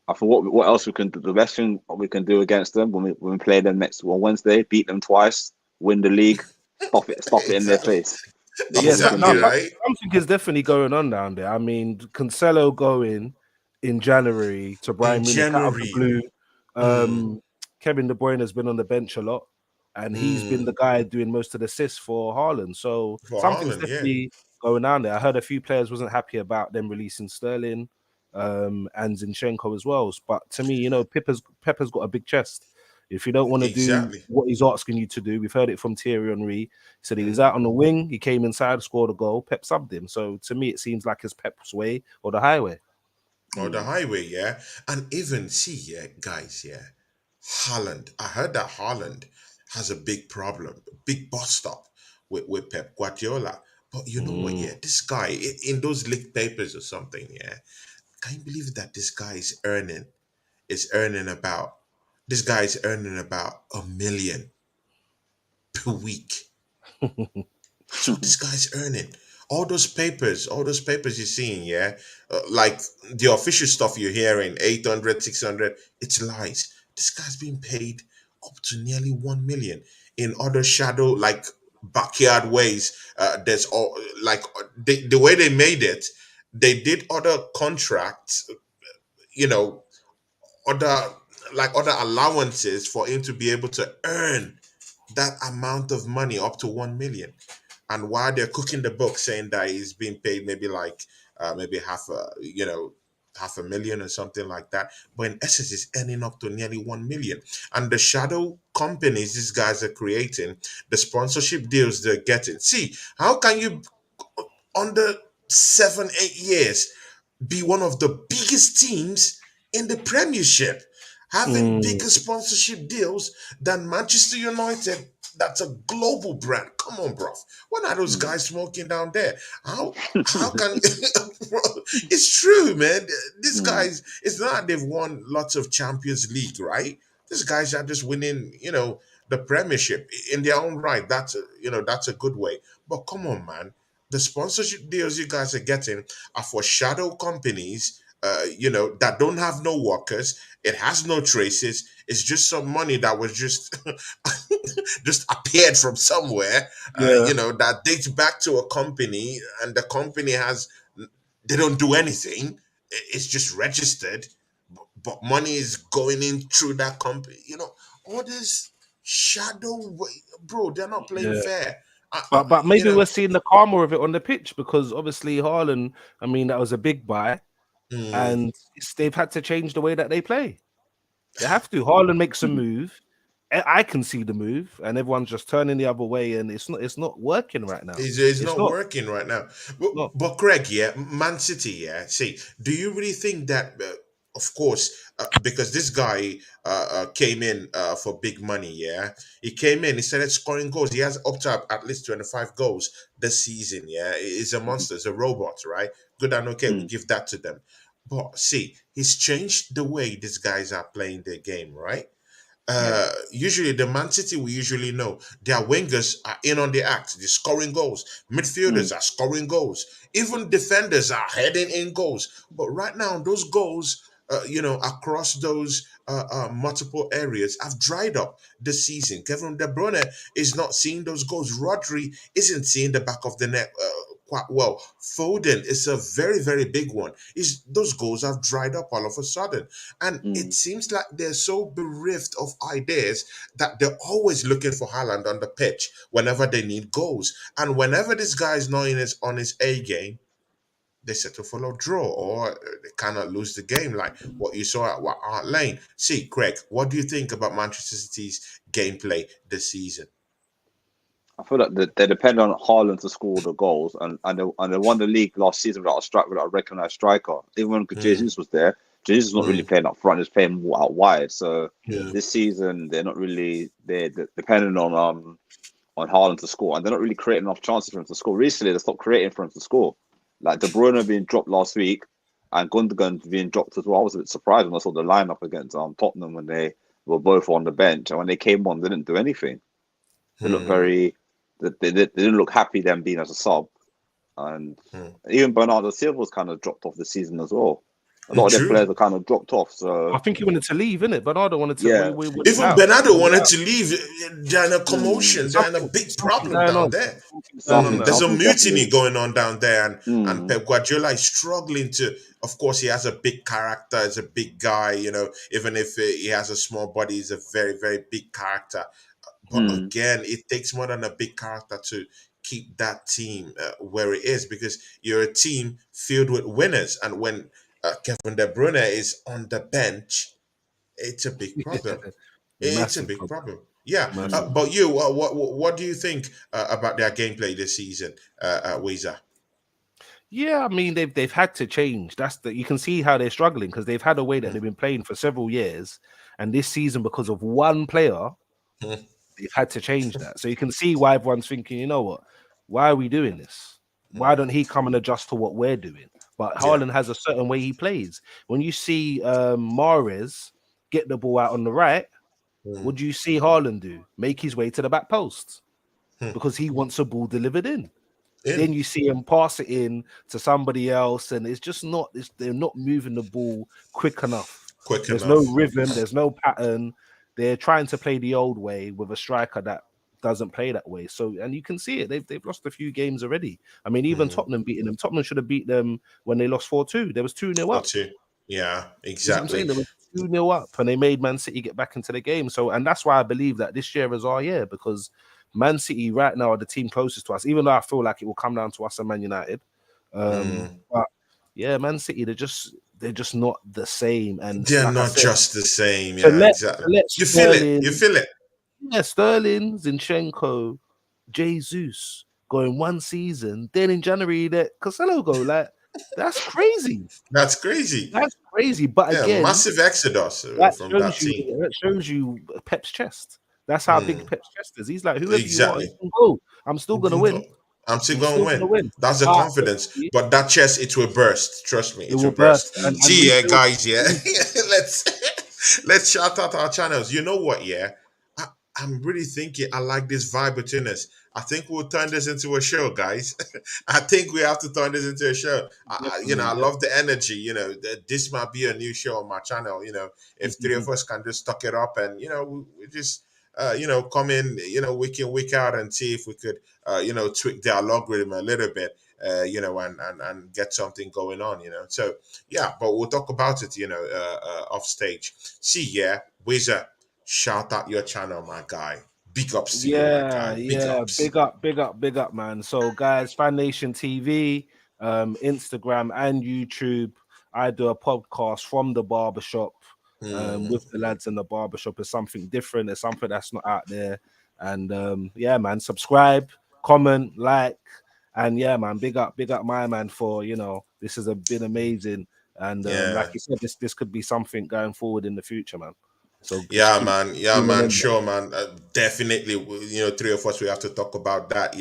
I thought what else we can do. The best thing we can do against them when we play them next on Wednesday, beat them twice, win the league, stop it in their Exactly. face. That's Yeah, what we can Exactly, do. right? something is definitely going on down there. I mean, Cancelo going in January to In Bayern Munich out of the January. blue. Mm, Kevin De Bruyne has been on the bench a lot, and he's been the guy doing most of the assists for Haaland. So For something's Haaland, yeah. definitely going down there. I heard a few players wasn't happy about them releasing Sterling and Zinchenko as well. But to me, you know, Pepper's got a big chest. If you don't want to do Exactly. what he's asking you to do, we've heard it from Thierry Henry. He said he was out on the wing, he came inside, scored a goal, Pep subbed him. So to me, it seems like it's Pep's way or the highway. Or the highway, yeah. And even guys, Haaland. I heard that Haaland has a big problem, a big bust up with Pep Guardiola. But you know what, this guy in those leaked papers or something, can you believe that this guy is earning about $1 million per week. That's what this guy's earning. All those papers you're seeing, like the official stuff you're hearing, 800, 600, it's lies. This guy's being paid up to nearly 1 million in other shadow, like backyard ways. There's all like the way they made it, they did other contracts, you know, other other allowances for him to be able to earn that amount of money up to 1 million. And while they're cooking the book saying that he's being paid maybe maybe half a million or something like that, but in essence he's earning up to nearly 1 million. And the shadow companies these guys are creating, the sponsorship deals they're getting, see, how can you under 7-8 years be one of the biggest teams in the Premiership, having bigger sponsorship deals than Manchester United? That's a global brand. Come on, bro. What are those guys smoking down there? How can bro, it's true, man. These guys, it's not that they've won lots of Champions League, right? These guys are just winning, the Premiership in their own right. That's a good way. But come on, man. The sponsorship deals you guys are getting are for shadow companies, that don't have no workers. It has no traces. It's just some money that was just just appeared from somewhere, that dates back to a company, and the company they don't do anything. It's just registered, but money is going in through that company. All this bro, they're not playing Yeah. fair. But maybe we're seeing the karma of it on the pitch, because obviously Haaland, I mean, that was a big buy, and they've had to change the way that they play. They have to. Haaland makes a move. I can see the move, and everyone's just turning the other way, and it's not working right now. It's not working right now. not. But Craig, Man City, see, do you really think that, of course, because this guy came in for big money, he came in, he started scoring goals. He has up to at least 25 goals this season, He's a monster, he's a robot, right? Good and okay, we give that to them. But see, he's changed the way these guys are playing their game, right? Usually the Man City we usually know their wingers are in on the act, they're scoring goals, midfielders are scoring goals, even defenders are heading in goals. But right now those goals, across those multiple areas have dried up this season. Kevin De Bruyne is not seeing those goals. Rodri isn't seeing the back of the net quite well. Foden is a very, very big one. Those goals have dried up all of a sudden. And it seems like they're so bereft of ideas that they're always looking for Haaland on the pitch whenever they need goals. And whenever this guy is not on his A game, they settle for a draw, or they cannot lose the game, like what you saw at Hart Lane. See, Craig, what do you think about Manchester City's gameplay this season? I feel like they depend on Haaland to score the goals, and they won the league last season without a recognised striker. Even when Jesus was there, Jesus is not really playing up front; he's playing more out wide. So this season, they're depending on Haaland to score, and they're not really creating enough chances for him to score. Recently, they stopped creating for him to score. Like De Bruyne being dropped last week, and Gundogan being dropped as well. I was a bit surprised when I saw the lineup against Tottenham when they were both on the bench, and when they came on, they didn't do anything. They looked they didn't look happy them being as a sub, and even Bernardo Silva's kind of dropped off the season as well. A lot of their players are kind of dropped off. So I think he wanted to leave, innit? Bernardo wanted to. Yeah. Even Bernardo wanted to leave. They're in a commotion. They're in a big problem down there. There's a mutiny going on down there, and Pep Guardiola is struggling to. Of course, he has a big character. He's a big guy. Even if he has a small body, he's a very, very big character. But again, it takes more than a big character to keep that team where it is, because you're a team filled with winners. And when Kevin De Bruyne is on the bench, it's a big problem. It's a Massive big problem. problem. Yeah. Massive. But you, what do you think about their gameplay this season, Wezza? Yeah, I mean they've had to change. You can see how they're struggling because they've had a way that they've been playing for several years, and this season because of one player, Hmm. they've had to change that. So you can see why everyone's thinking, you know what? Why are we doing this? Why don't he come and adjust to what we're doing? But Yeah. Haaland has a certain way he plays. When you see Mahrez get the ball out on the right, what do you see Haaland do? Make his way to the back post because he wants a ball delivered in. Then you see him pass it in to somebody else, and it's just not. They're not moving the ball quick enough. Quick There's no enough. rhythm. There's no pattern. They're trying to play the old way with a striker that doesn't play that way. So, and you can see it. They've lost a few games already. I mean, even Tottenham beating them. Tottenham should have beat them when they lost 4-2. There was 2-0 Or up. two. Yeah, You know what I'm saying? exactly. They were 2-0 up, and they made Man City get back into the game. So, and that's why I believe that this year is our year, because Man City right now are the team closest to us, even though I feel like it will come down to us and Man United. But yeah, Man City, they're just not the same. And They're like I not said, just the same. to Yeah, let, exactly. to let You feel it. Sterling, You feel it. yeah, Sterling, Zinchenko, Jesus going one season, then in January that Cancelo go, like, that's crazy. That's crazy. That's crazy. But Yeah, again, massive exodus that from that shows you team. that shows you Pep's chest. That's how big Pep's chest is. He's like, whoever you are, Exactly. you can go. I'm still You gonna can win. go. I'm still I'm gonna still gonna win. win. That's the But confidence. But that chest, it will burst. Trust me, it it will will burst. burst. And See, we yeah, feel guys, yeah. let's shout out our channels. You know what? Yeah, I'm really thinking. I like this vibe between us. I think we'll turn this into a show, guys. I think we have to turn this into a show. I definitely. love the energy. This might be a new show on my channel. If three of us can just stock it up, and we just come in, week in, week out, and see if we could, tweak the algorithm a little bit, and get something going on, So, yeah, but we'll talk about it, off stage. See, yeah, Wizard, shout out your channel, my guy. Big ups to you, my Yeah, guy. Big yeah. ups. Big up, big up, big up, man. So, guys, Fan Nation TV, Instagram, and YouTube. I do a podcast from the barbershop with the lads in the barbershop. It's something different. It's something that's not out there. And yeah, man, subscribe, comment, like, and yeah, man, big up my man for this has been amazing. And like Yeah. you said, this could be something going forward in the future, man. So just Yeah, keep man. Yeah, tuning man. in, man. Sure, man. Definitely. Three of us, we have to talk about that.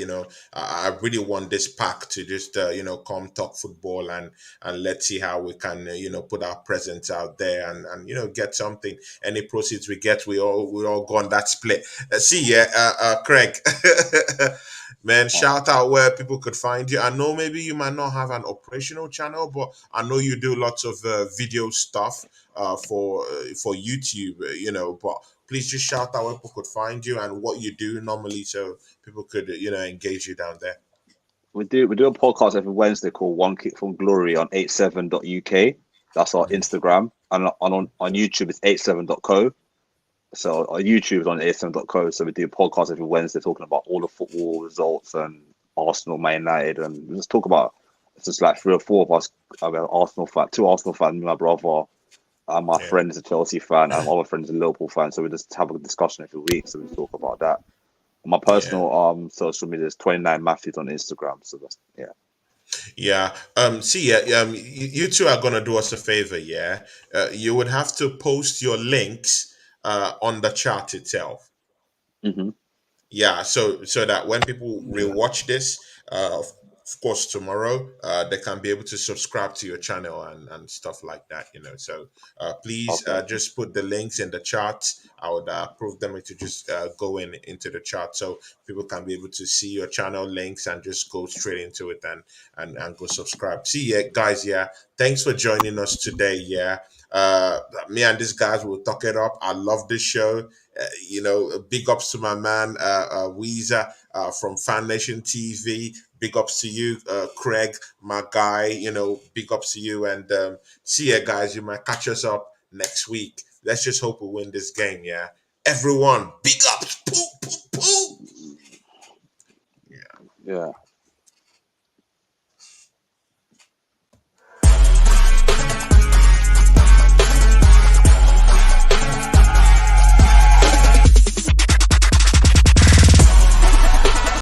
I really want this pack to just, come talk football, and let's see how we can, put our presence out there, and get something. Any proceeds we get, we all go on that split. See, yeah, Craig. Man, shout out where people could find you. I know maybe you might not have an operational channel, but I know you do lots of video stuff for YouTube, But please just shout out where people could find you and what you do normally, so people could, engage you down there. We do a podcast every Wednesday called One Kick from Glory on 87.uk. That's our Instagram, and on YouTube it's 87.co. So our YouTube is on 87.co. So we do a podcast every Wednesday talking about all the football results and Arsenal, Man United, and we just talk about. It's just like 3 or 4 of us. I mean, Arsenal fan, 2 Arsenal fans, me and my brother. My Yeah. friend is a Chelsea fan, and my other friend is a Liverpool fan. So we just have a discussion every week. So we talk about that. My Yeah. personal social media is 29 Matthews on Instagram. So that's Yeah. See, yeah, you two are gonna do us a favor, yeah. You would have to post your links on the chat itself. hmm Yeah, so that when people rewatch this, of course tomorrow, they can be able to subscribe to your channel and stuff like that, So please okay. just put the links in the chat. I would approve them to just go into the chat, so people can be able to see your channel links and just go straight into it and go subscribe. See, yeah, guys, yeah, thanks for joining us today. Yeah, me and these guys will talk it up. I love this show. Big ups to my man Wezza from Fan Nation TV. Big ups to you, Craig, my guy. Big ups to you, and see ya, guys. You might catch us up next week. Let's just hope we win this game. Yeah, everyone, big ups. Poof, poof. Yeah.